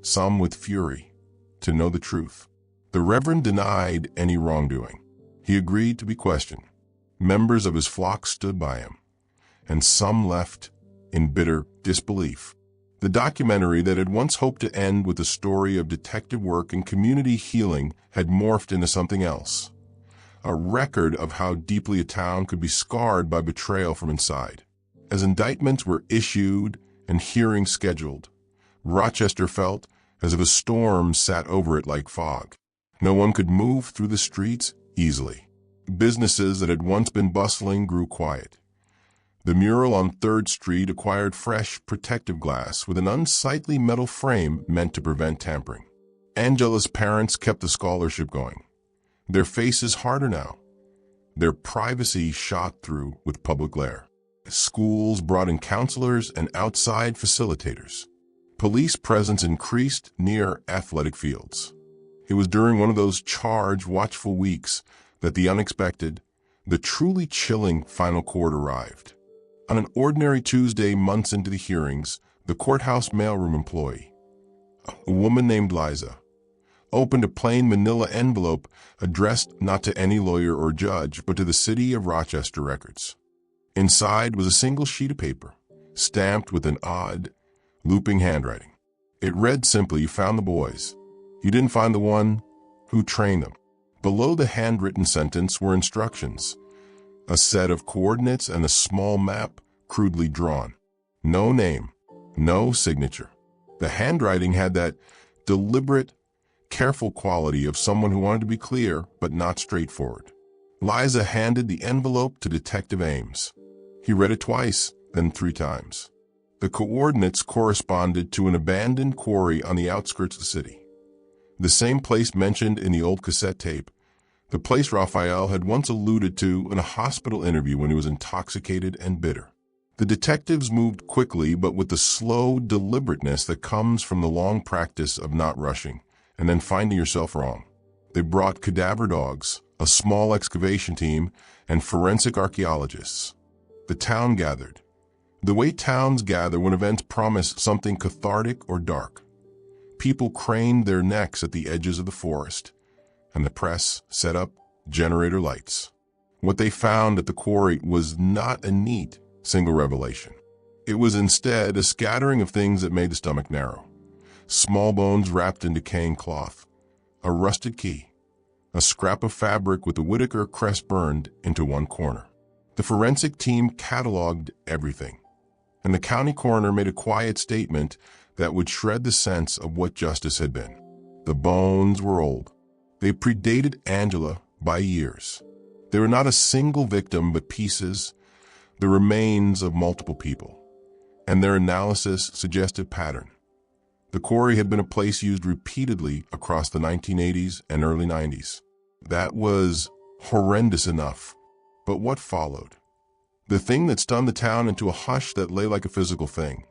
some with fury, to know the truth. The Reverend denied any wrongdoing. He agreed to be questioned. Members of his flock stood by him, and some left in bitter disbelief. The documentary that had once hoped to end with a story of detective work and community healing had morphed into something else, a record of how deeply a town could be scarred by betrayal from inside. As indictments were issued and hearings scheduled, Rochester felt as if a storm sat over it like fog. No one could move through the streets easily. Businesses that had once been bustling grew quiet. The mural on 3rd Street acquired fresh protective glass with an unsightly metal frame meant to prevent tampering. Angela's parents kept the scholarship going. Their faces harder now, their privacy shot through with public glare. Schools brought in counselors and outside facilitators. Police presence increased near athletic fields. It was during one of those charged, watchful weeks that the unexpected, the truly chilling final court arrived. On an ordinary Tuesday, months into the hearings, the courthouse mailroom employee, a woman named Liza, opened a plain manila envelope addressed not to any lawyer or judge, but to the city of Rochester records. Inside was a single sheet of paper, stamped with an odd, looping handwriting. It read simply, "You found the boys. You didn't find the one who trained them." Below the handwritten sentence were instructions, a set of coordinates and a small map crudely drawn. No name, no signature. The handwriting had that deliberate, careful quality of someone who wanted to be clear but not straightforward. Liza handed the envelope to Detective Ames. He read it twice, then 3 times. The coordinates corresponded to an abandoned quarry on the outskirts of the city. The same place mentioned in the old cassette tape, the place Raphael had once alluded to in a hospital interview when he was intoxicated and bitter. The detectives moved quickly, but with the slow deliberateness that comes from the long practice of not rushing and then finding yourself wrong. They brought cadaver dogs, a small excavation team, and forensic archaeologists. The town gathered. The way towns gather when events promise something cathartic or dark. People craned their necks at the edges of the forest, and the press set up generator lights. What they found at the quarry was not a neat, single revelation. It was instead a scattering of things that made the stomach narrow. Small bones wrapped in decaying cloth, a rusted key, a scrap of fabric with the Whitaker crest burned into one corner. The forensic team cataloged everything, and the county coroner made a quiet statement that would shred the sense of what justice had been. The bones were old. They predated Angela by years. They were not a single victim, but pieces, the remains of multiple people, and their analysis suggested pattern. The quarry had been a place used repeatedly across the 1980s and early 90s. That was horrendous enough. But what followed? The thing that stunned the town into a hush that lay like a physical thing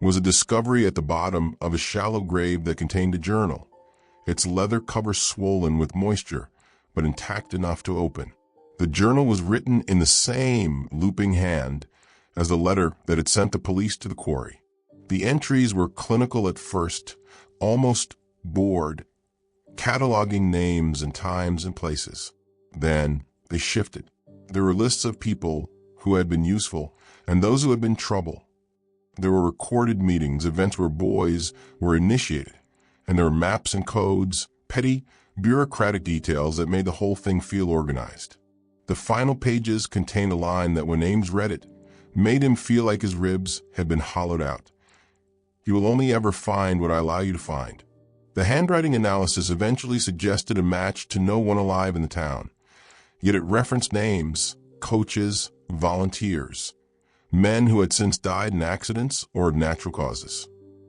was a discovery at the bottom of a shallow grave that contained a journal, its leather cover swollen with moisture, but intact enough to open. The journal was written in the same looping hand as the letter that had sent the police to the quarry. The entries were clinical at first, almost bored, cataloging names and times and places. Then they shifted. There were lists of people who had been useful and those who had been trouble. There were recorded meetings, events where boys were initiated, and there were maps and codes, petty, bureaucratic details that made the whole thing feel organized. The final pages contained a line that, when Ames read it, made him feel like his ribs had been hollowed out. "You will only ever find what I allow you to find." The handwriting analysis eventually suggested a match to no one alive in the town, yet it referenced names, coaches, volunteers, men who had since died in accidents or of natural causes.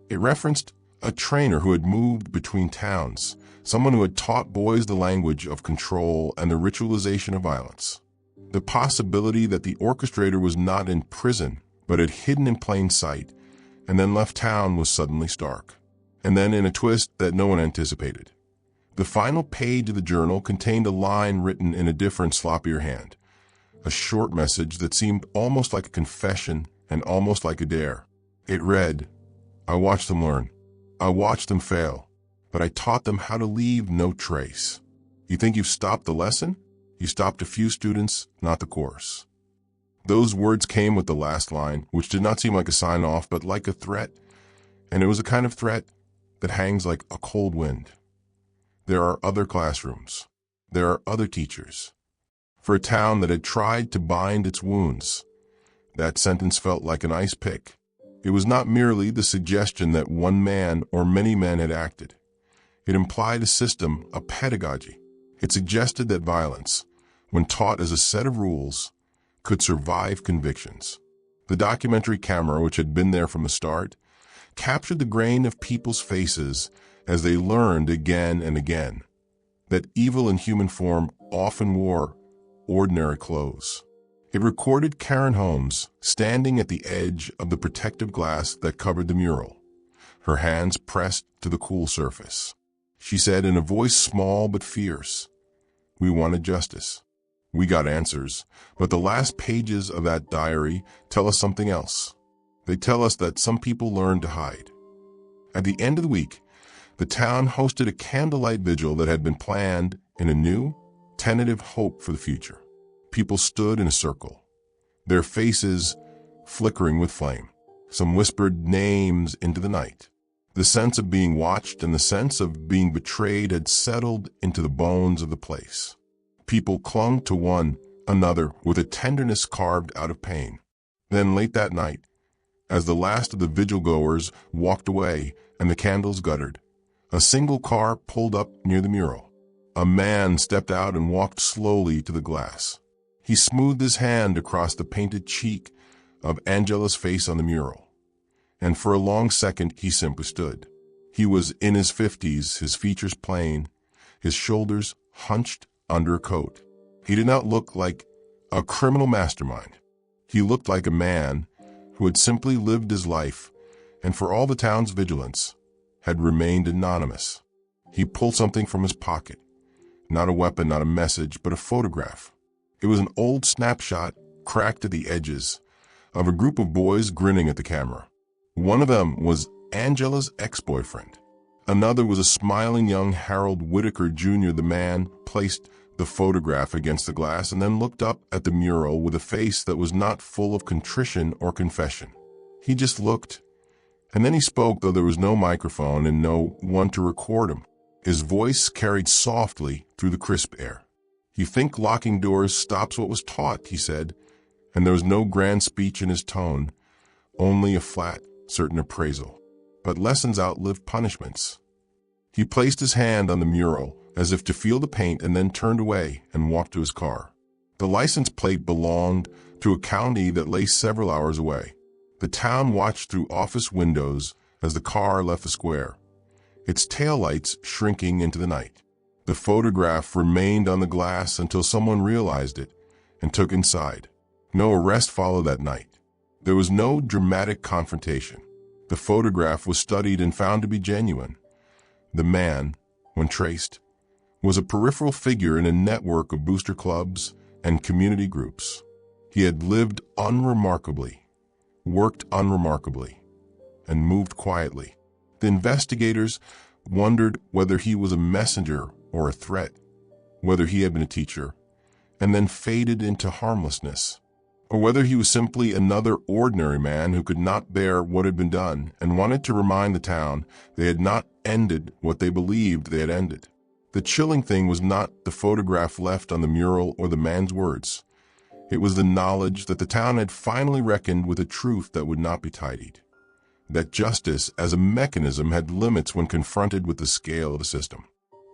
It referenced a trainer who had moved between towns, someone who had taught boys the language of control and the ritualization of violence. The possibility that the orchestrator was not in prison, but had hidden in plain sight, and then left town was suddenly stark. And then, in a twist that no one anticipated, the final page of the journal contained a line written in a different, sloppier hand, a short message that seemed almost like a confession and almost like a dare. It read, "I watched them learn. I watched them fail, but I taught them how to leave no trace. You think you've stopped the lesson? You stopped a few students, not the course." Those words came with the last line, which did not seem like a sign-off, but like a threat, and it was a kind of threat that hangs like a cold wind. There are other classrooms. There are other teachers. For a town that had tried to bind its wounds, that sentence felt like an ice pick. It was not merely the suggestion that one man or many men had acted. It implied a system, a pedagogy. It suggested that violence, when taught as a set of rules, could survive convictions. The documentary camera, which had been there from the start, captured the grain of people's faces as they learned again and again. that evil in human form often wore ordinary clothes. It recorded Karen Holmes standing at the edge of the protective glass that covered the mural, her hands pressed to the cool surface. She said in a voice small but fierce, "We wanted justice. We got answers, but the last pages of that diary tell us something else. They tell us that some people learn to hide." At the end of the week, the town hosted a candlelight vigil that had been planned in a new, tentative hope for the future. People stood in a circle, their faces flickering with flame. Some whispered names into the night. The sense of being watched and the sense of being betrayed had settled into the bones of the place. People clung to one another with a tenderness carved out of pain. Then late that night, as the last of the vigil-goers walked away and the candles guttered, a single car pulled up near the mural. A man stepped out and walked slowly to the glass. He smoothed his hand across the painted cheek of Angela's face on the mural, and for a long second he simply stood. He was in his 50s, his features plain, his shoulders hunched under a coat. He did not look like a criminal mastermind. He looked like a man who had simply lived his life and, for all the town's vigilance, had remained anonymous. He pulled something from his pocket. Not a weapon, not a message, but a photograph. It was an old snapshot, cracked at the edges, of a group of boys grinning at the camera. One of them was Angela's ex-boyfriend. Another was a smiling young Harold Whitaker Jr. The man placed the photograph against the glass and then looked up at the mural with a face that was not full of contrition or confession. He just looked, and then he spoke, though there was no microphone and no one to record him. His voice carried softly through the crisp air. "You think locking doors stops what was taught," he said, and there was no grand speech in his tone, only a flat, certain appraisal. But lessons outlive punishments. He placed his hand on the mural as if to feel the paint and then turned away and walked to his car. The license plate belonged to a county that lay several hours away. The town watched through office windows as the car left the square, its taillights shrinking into the night. The photograph remained on the glass until someone realized it and took inside. No arrest followed that night. There was no dramatic confrontation. The photograph was studied and found to be genuine. The man, when traced, was a peripheral figure in a network of booster clubs and community groups. He had lived unremarkably, worked unremarkably, and moved quietly. The investigators wondered whether he was a messenger or a threat, whether he had been a teacher and then faded into harmlessness, or whether he was simply another ordinary man who could not bear what had been done and wanted to remind the town they had not ended what they believed they had ended. The chilling thing was not the photograph left on the mural or the man's words. It was the knowledge that the town had finally reckoned with a truth that would not be tidied, that justice as a mechanism had limits when confronted with the scale of the system.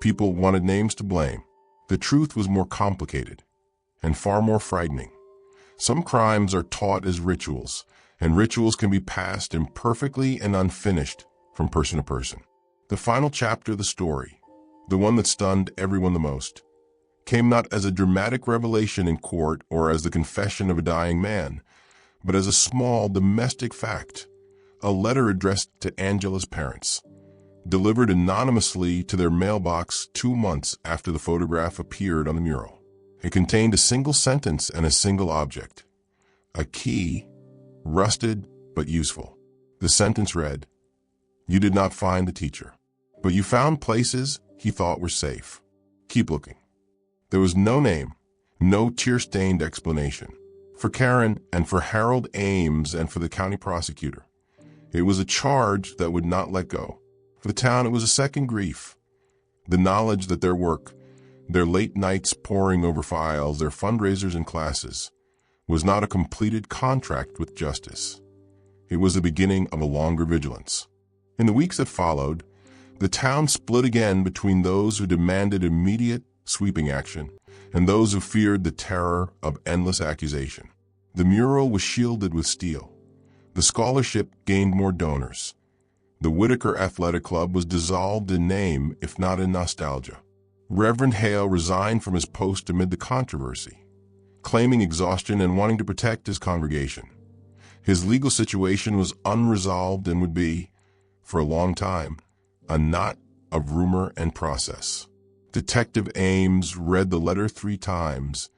People wanted names to blame. The truth was more complicated and far more frightening. Some crimes are taught as rituals, and rituals can be passed imperfectly and unfinished from person to person. The final chapter of the story, the one that stunned everyone the most, came not as a dramatic revelation in court or as the confession of a dying man, but as a small domestic fact, a letter addressed to Angela's parents, delivered anonymously to their mailbox 2 months after the photograph appeared on the mural. It contained a single sentence and a single object, a key, rusted but useful. The sentence read, "You did not find the teacher, but you found places he thought were safe. Keep looking." There was no name, no tear-stained explanation. For Karen and for Harold Ames and for the county prosecutor, it was a charge that would not let go. For the town, it was a second grief, the knowledge that their work, their late nights poring over files, their fundraisers and classes, was not a completed contract with justice. It was the beginning of a longer vigilance. In the weeks that followed, the town split again between those who demanded immediate, sweeping action and those who feared the terror of endless accusation. The mural was shielded with steel. The scholarship gained more donors. The Whitaker Athletic Club was dissolved in name, if not in nostalgia. Reverend Hale resigned from his post amid the controversy, claiming exhaustion and wanting to protect his congregation. His legal situation was unresolved and would be, for a long time, a knot of rumor and process. Detective Ames read the letter 3 times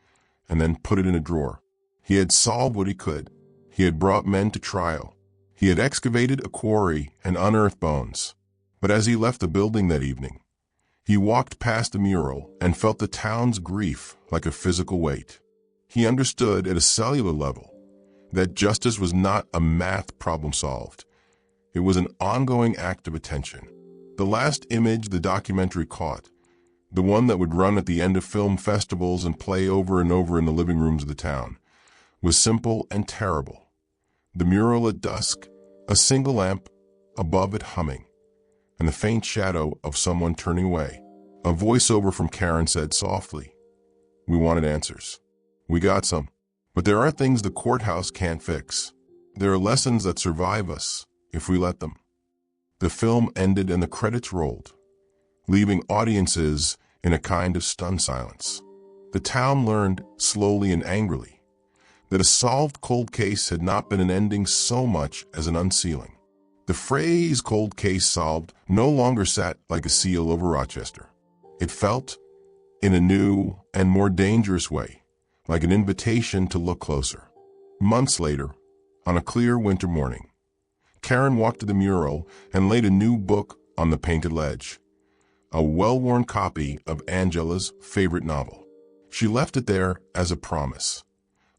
and then put it in a drawer. He had solved what he could. He had brought men to trial. He had excavated a quarry and unearthed bones. But as he left the building that evening, he walked past the mural and felt the town's grief like a physical weight. He understood at a cellular level that justice was not a math problem solved. It was an ongoing act of attention. The last image the documentary caught, the one that would run at the end of film festivals and play over and over in the living rooms of the town, was simple and terrible. The mural at dusk, a single lamp above it humming, and the faint shadow of someone turning away. A voiceover from Karen said softly, "We wanted answers. We got some. But there are things the courthouse can't fix. There are lessons that survive us if we let them." The film ended and the credits rolled, leaving audiences in a kind of stunned silence. The town learned, slowly and angrily, that a solved cold case had not been an ending so much as an unsealing. The phrase "cold case solved" no longer sat like a seal over Rochester. It felt, in a new and more dangerous way, like an invitation to look closer. Months later, on a clear winter morning, Karen walked to the mural and laid a new book on the painted ledge, a well-worn copy of Angela's favorite novel. She left it there as a promise,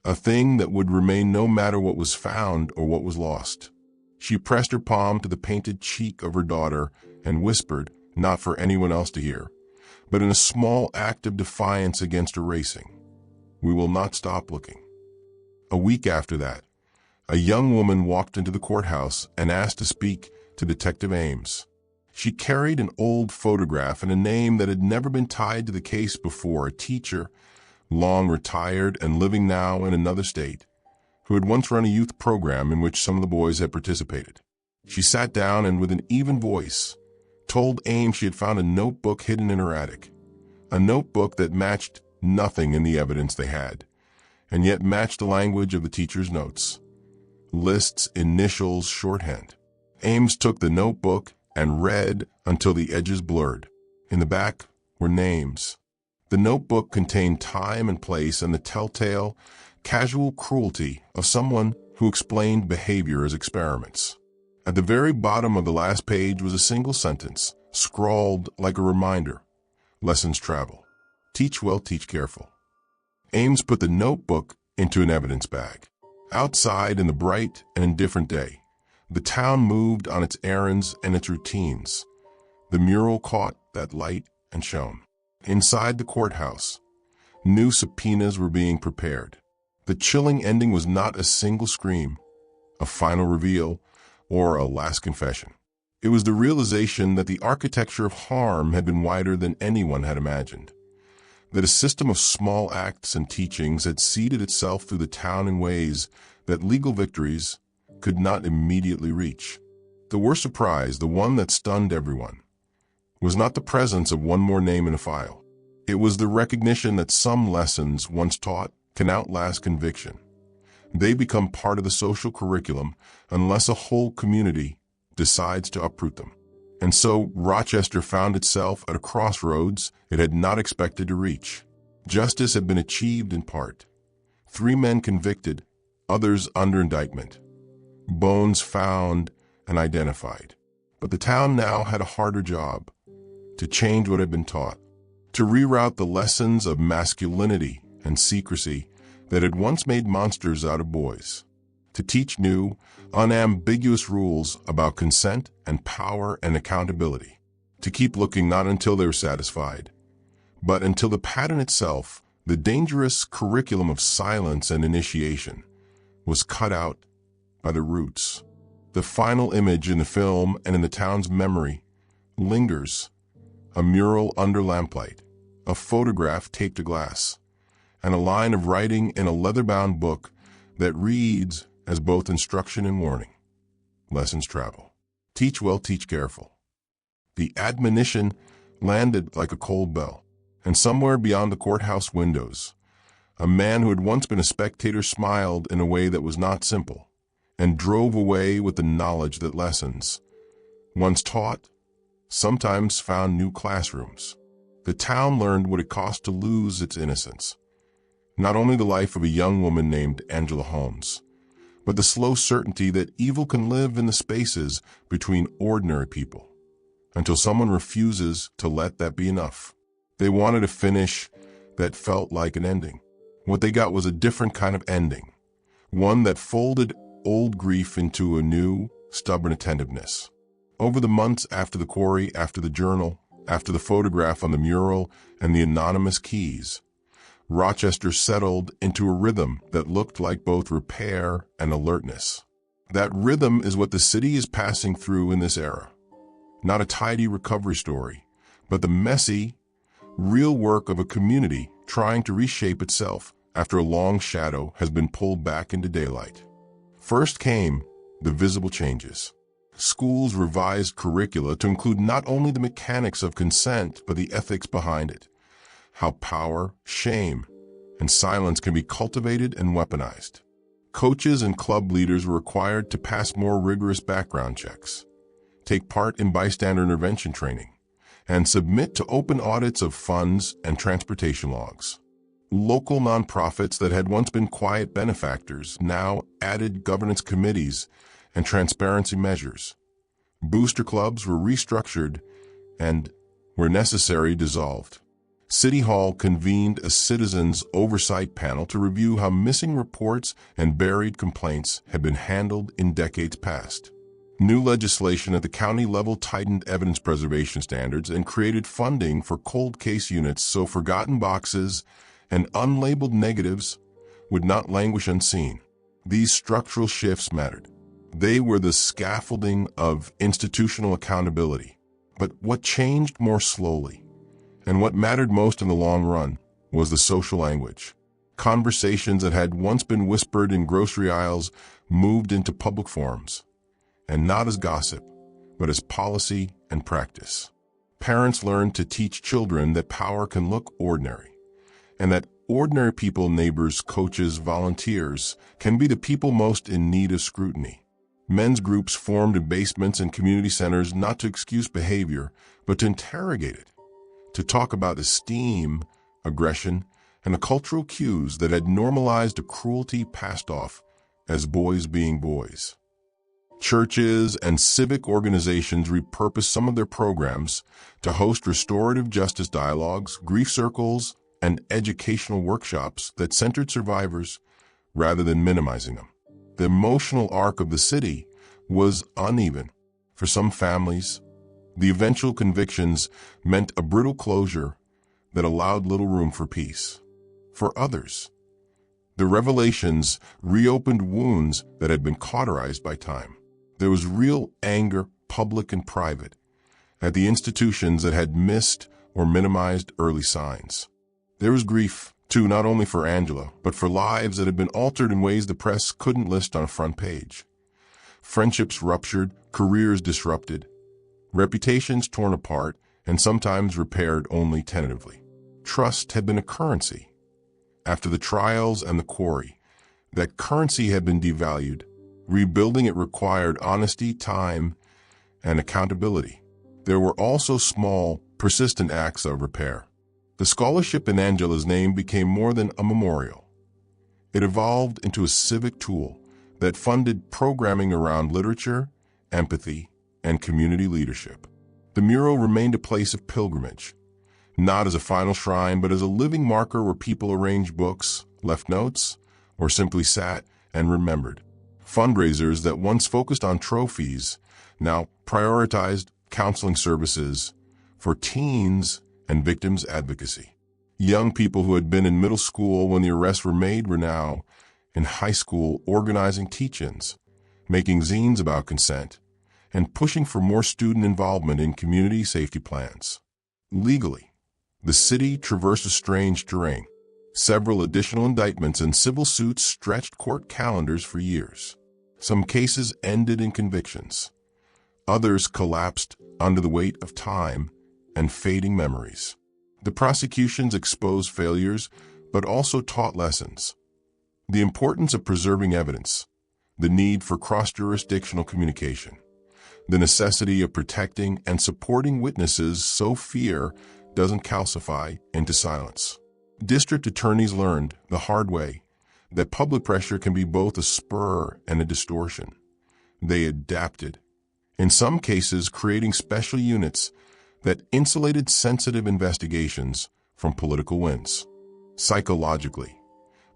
a thing that would remain no matter what was found or what was lost. She pressed her palm to the painted cheek of her daughter and whispered, not for anyone else to hear, but in a small act of defiance against erasing, "We will not stop looking." A week after that, a young woman walked into the courthouse and asked to speak to Detective Ames. She carried an old photograph and a name that had never been tied to the case before, a teacher, long retired and living now in another state, who had once run a youth program in which some of the boys had participated. She sat down and, with an even voice, told Ames she had found a notebook hidden in her attic, a notebook that matched nothing in the evidence they had, and yet matched the language of the teacher's notes. Lists, initials, shorthand. Ames took the notebook and read until the edges blurred. In the back were names. The notebook contained time and place and the telltale, casual cruelty of someone who explained behavior as experiments. At the very bottom of the last page was a single sentence, scrawled like a reminder. Lessons travel. Teach well, teach careful. Ames put the notebook into an evidence bag. Outside in the bright and indifferent day, the town moved on its errands and its routines. The mural caught that light and shone. Inside the courthouse, new subpoenas were being prepared. The chilling ending was not a single scream, a final reveal, or a last confession. It was the realization that the architecture of harm had been wider than anyone had imagined, that a system of small acts and teachings had seeded itself through the town in ways that legal victories could not immediately reach. The worst surprise, the one that stunned everyone, was not the presence of one more name in a file. It was the recognition that some lessons once taught can outlast conviction. They become part of the social curriculum unless a whole community decides to uproot them. And so Rochester found itself at a crossroads it had not expected to reach. Justice had been achieved in part. 3 men convicted, others under indictment. Bones found and identified. But the town now had a harder job: to change what had been taught, to reroute the lessons of masculinity and secrecy that had once made monsters out of boys, to teach new, unambiguous rules about consent and power and accountability, to keep looking not until they were satisfied, but until the pattern itself, the dangerous curriculum of silence and initiation, was cut out by the roots. The final image in the film and in the town's memory lingers: a mural under lamplight, a photograph taped to glass, and a line of writing in a leather-bound book that reads as both instruction and warning. Lessons travel. Teach well, teach careful. The admonition landed like a cold bell. And somewhere beyond the courthouse windows, a man who had once been a spectator smiled in a way that was not simple, and drove away with the knowledge that lessons, once taught, sometimes found new classrooms. The town learned what it cost to lose its innocence. Not only the life of a young woman named Angela Holmes, but the slow certainty that evil can live in the spaces between ordinary people, until someone refuses to let that be enough. They wanted a finish that felt like an ending. What they got was a different kind of ending, one that folded old grief into a new, stubborn attentiveness. Over the months after the quarry, after the journal, after the photograph on the mural and the anonymous keys, Rochester settled into a rhythm that looked like both repair and alertness. That rhythm is what the city is passing through in this era. Not a tidy recovery story, but the messy, real work of a community trying to reshape itself after a long shadow has been pulled back into daylight. First came the visible changes. Schools revised curricula to include not only the mechanics of consent, but the ethics behind it. How power, shame, and silence can be cultivated and weaponized. Coaches and club leaders were required to pass more rigorous background checks, take part in bystander intervention training, and submit to open audits of funds and transportation logs. Local nonprofits that had once been quiet benefactors now added governance committees and transparency measures. Booster clubs were restructured and, where necessary, dissolved. City Hall convened a citizens' oversight panel to review how missing reports and buried complaints had been handled in decades past. New legislation at the county level tightened evidence preservation standards and created funding for cold case units so forgotten boxes and unlabeled negatives would not languish unseen. These structural shifts mattered. They were the scaffolding of institutional accountability. But what changed more slowly, and what mattered most in the long run, was the social language. Conversations that had once been whispered in grocery aisles moved into public forums, and not as gossip, but as policy and practice. Parents learned to teach children that power can look ordinary, and that ordinary people, neighbors, coaches, volunteers, can be the people most in need of scrutiny. Men's groups formed in basements and community centers not to excuse behavior, but to interrogate it, to talk about esteem, aggression, and the cultural cues that had normalized a cruelty passed off as boys being boys. Churches and civic organizations repurposed some of their programs to host restorative justice dialogues, grief circles, and educational workshops that centered survivors rather than minimizing them. The emotional arc of the city was uneven. For some families, the eventual convictions meant a brittle closure that allowed little room for peace. For others, the revelations reopened wounds that had been cauterized by time. There was real anger, public and private, at the institutions that had missed or minimized early signs. There was grief, too, not only for Angela, but for lives that had been altered in ways the press couldn't list on a front page. Friendships ruptured, careers disrupted, reputations torn apart, and sometimes repaired only tentatively. Trust had been a currency. After the trials and the quarry, that currency had been devalued. Rebuilding it required honesty, time, and accountability. There were also small, persistent acts of repair. The scholarship in Angela's name became more than a memorial. It evolved into a civic tool that funded programming around literature, empathy, and community leadership. The mural remained a place of pilgrimage, not as a final shrine, but as a living marker where people arranged books, left notes, or simply sat and remembered. Fundraisers that once focused on trophies now prioritized counseling services for teens and victims advocacy. Young people who had been in middle school when the arrests were made were now in high school organizing teach-ins, making zines about consent, and pushing for more student involvement in community safety plans. Legally, the city traversed a strange terrain. Several additional indictments and civil suits stretched court calendars for years. Some cases ended in convictions. Others collapsed under the weight of time and fading memories. The prosecutions exposed failures, but also taught lessons. The importance of preserving evidence, the need for cross-jurisdictional communication, the necessity of protecting and supporting witnesses so fear doesn't calcify into silence. District attorneys learned the hard way that public pressure can be both a spur and a distortion. They adapted, in some cases creating special units that insulated sensitive investigations from political winds. Psychologically,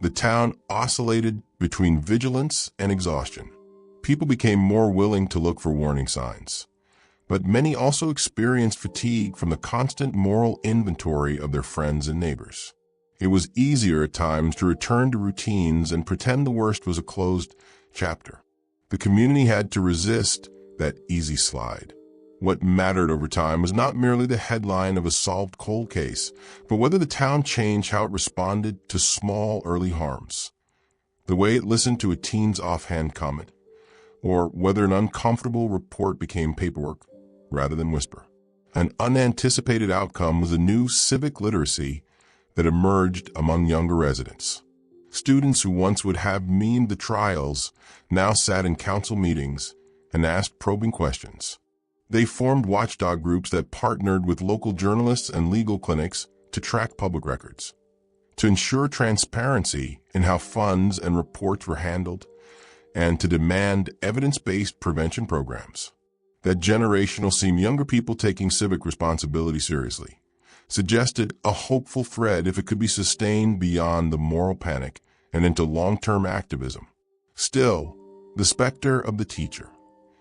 the town oscillated between vigilance and exhaustion. People became more willing to look for warning signs, but many also experienced fatigue from the constant moral inventory of their friends and neighbors. It was easier at times to return to routines and pretend the worst was a closed chapter. The community had to resist that easy slide. What mattered over time was not merely the headline of a solved cold case, but whether the town changed how it responded to small early harms. The way it listened to a teen's offhand comment, or whether an uncomfortable report became paperwork rather than whisper. An unanticipated outcome was a new civic literacy that emerged among younger residents. Students who once would have memed the trials now sat in council meetings and asked probing questions. They formed watchdog groups that partnered with local journalists and legal clinics to track public records, to ensure transparency in how funds and reports were handled, and to demand evidence-based prevention programs. That generation will see younger people taking civic responsibility seriously, suggested a hopeful thread if it could be sustained beyond the moral panic and into long-term activism. Still, the specter of the teacher,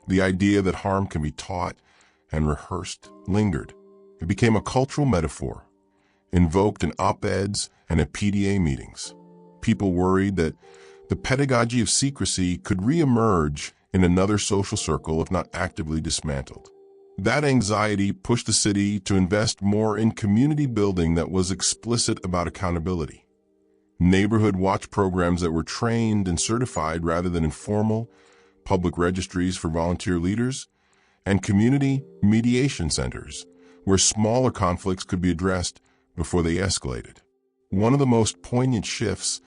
the idea that harm can be taught and rehearsed, lingered. It became a cultural metaphor, invoked in op-eds and at PDA meetings. People worried that the pedagogy of secrecy could re-emerge in another social circle if not actively dismantled. That anxiety pushed the city to invest more in community building that was explicit about accountability. Neighborhood watch programs that were trained and certified rather than informal, public registries for volunteer leaders, and community mediation centers where smaller conflicts could be addressed before they escalated. One of the most poignant shifts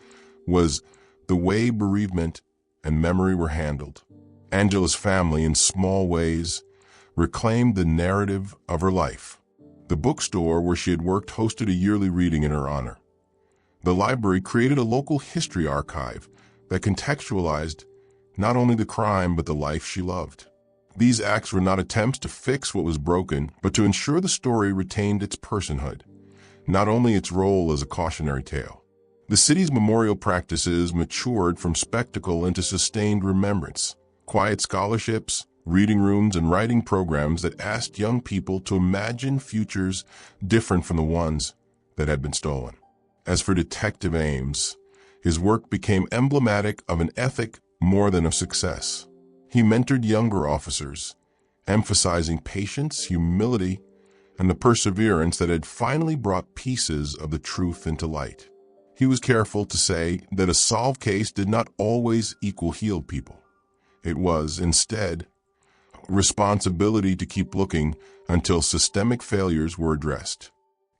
was the way bereavement and memory were handled. Angela's family, in small ways, reclaimed the narrative of her life. The bookstore where she had worked hosted a yearly reading in her honor. The library created a local history archive that contextualized not only the crime but the life she loved. These acts were not attempts to fix what was broken, but to ensure the story retained its personhood, not only its role as a cautionary tale. The city's memorial practices matured from spectacle into sustained remembrance. Quiet scholarships, reading rooms, and writing programs that asked young people to imagine futures different from the ones that had been stolen. As for Detective Ames, his work became emblematic of an ethic more than of success. He mentored younger officers, emphasizing patience, humility, and the perseverance that had finally brought pieces of the truth into light. He was careful to say that a solved case did not always equal healed people. It was, instead, responsibility to keep looking until systemic failures were addressed.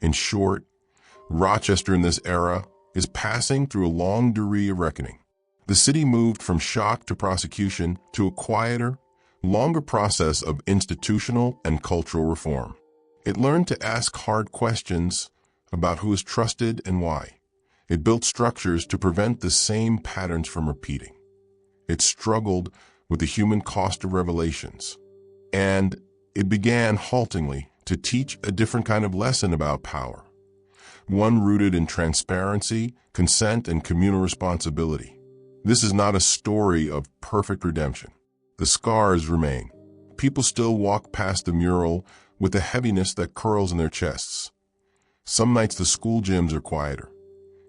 In short, Rochester in this era is passing through a long degree of reckoning. The city moved from shock to prosecution to a quieter, longer process of institutional and cultural reform. It learned to ask hard questions about who is trusted and why. It built structures to prevent the same patterns from repeating. It struggled with the human cost of revelations. And it began haltingly to teach a different kind of lesson about power, one rooted in transparency, consent, and communal responsibility. This is not a story of perfect redemption. The scars remain. People still walk past the mural with the heaviness that curls in their chests. Some nights the school gyms are quieter,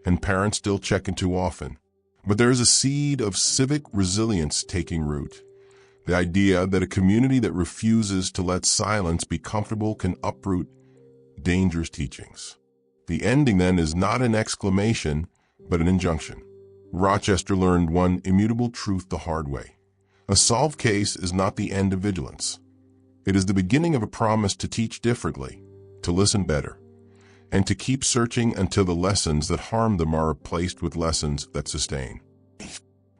and parents still check in too often. But there is a seed of civic resilience taking root. The idea that a community that refuses to let silence be comfortable can uproot dangerous teachings. The ending, then, is not an exclamation, but an injunction. Rochester learned one immutable truth the hard way. A solved case is not the end of vigilance. It is the beginning of a promise to teach differently, to listen better, and to keep searching until the lessons that harm them are replaced with lessons that sustain.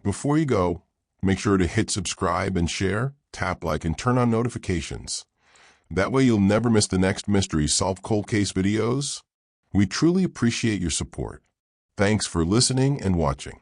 Before you go, make sure to hit subscribe and share, tap like, and turn on notifications. That way you'll never miss the next Mystery Solve Cold Case videos. We truly appreciate your support. Thanks for listening and watching.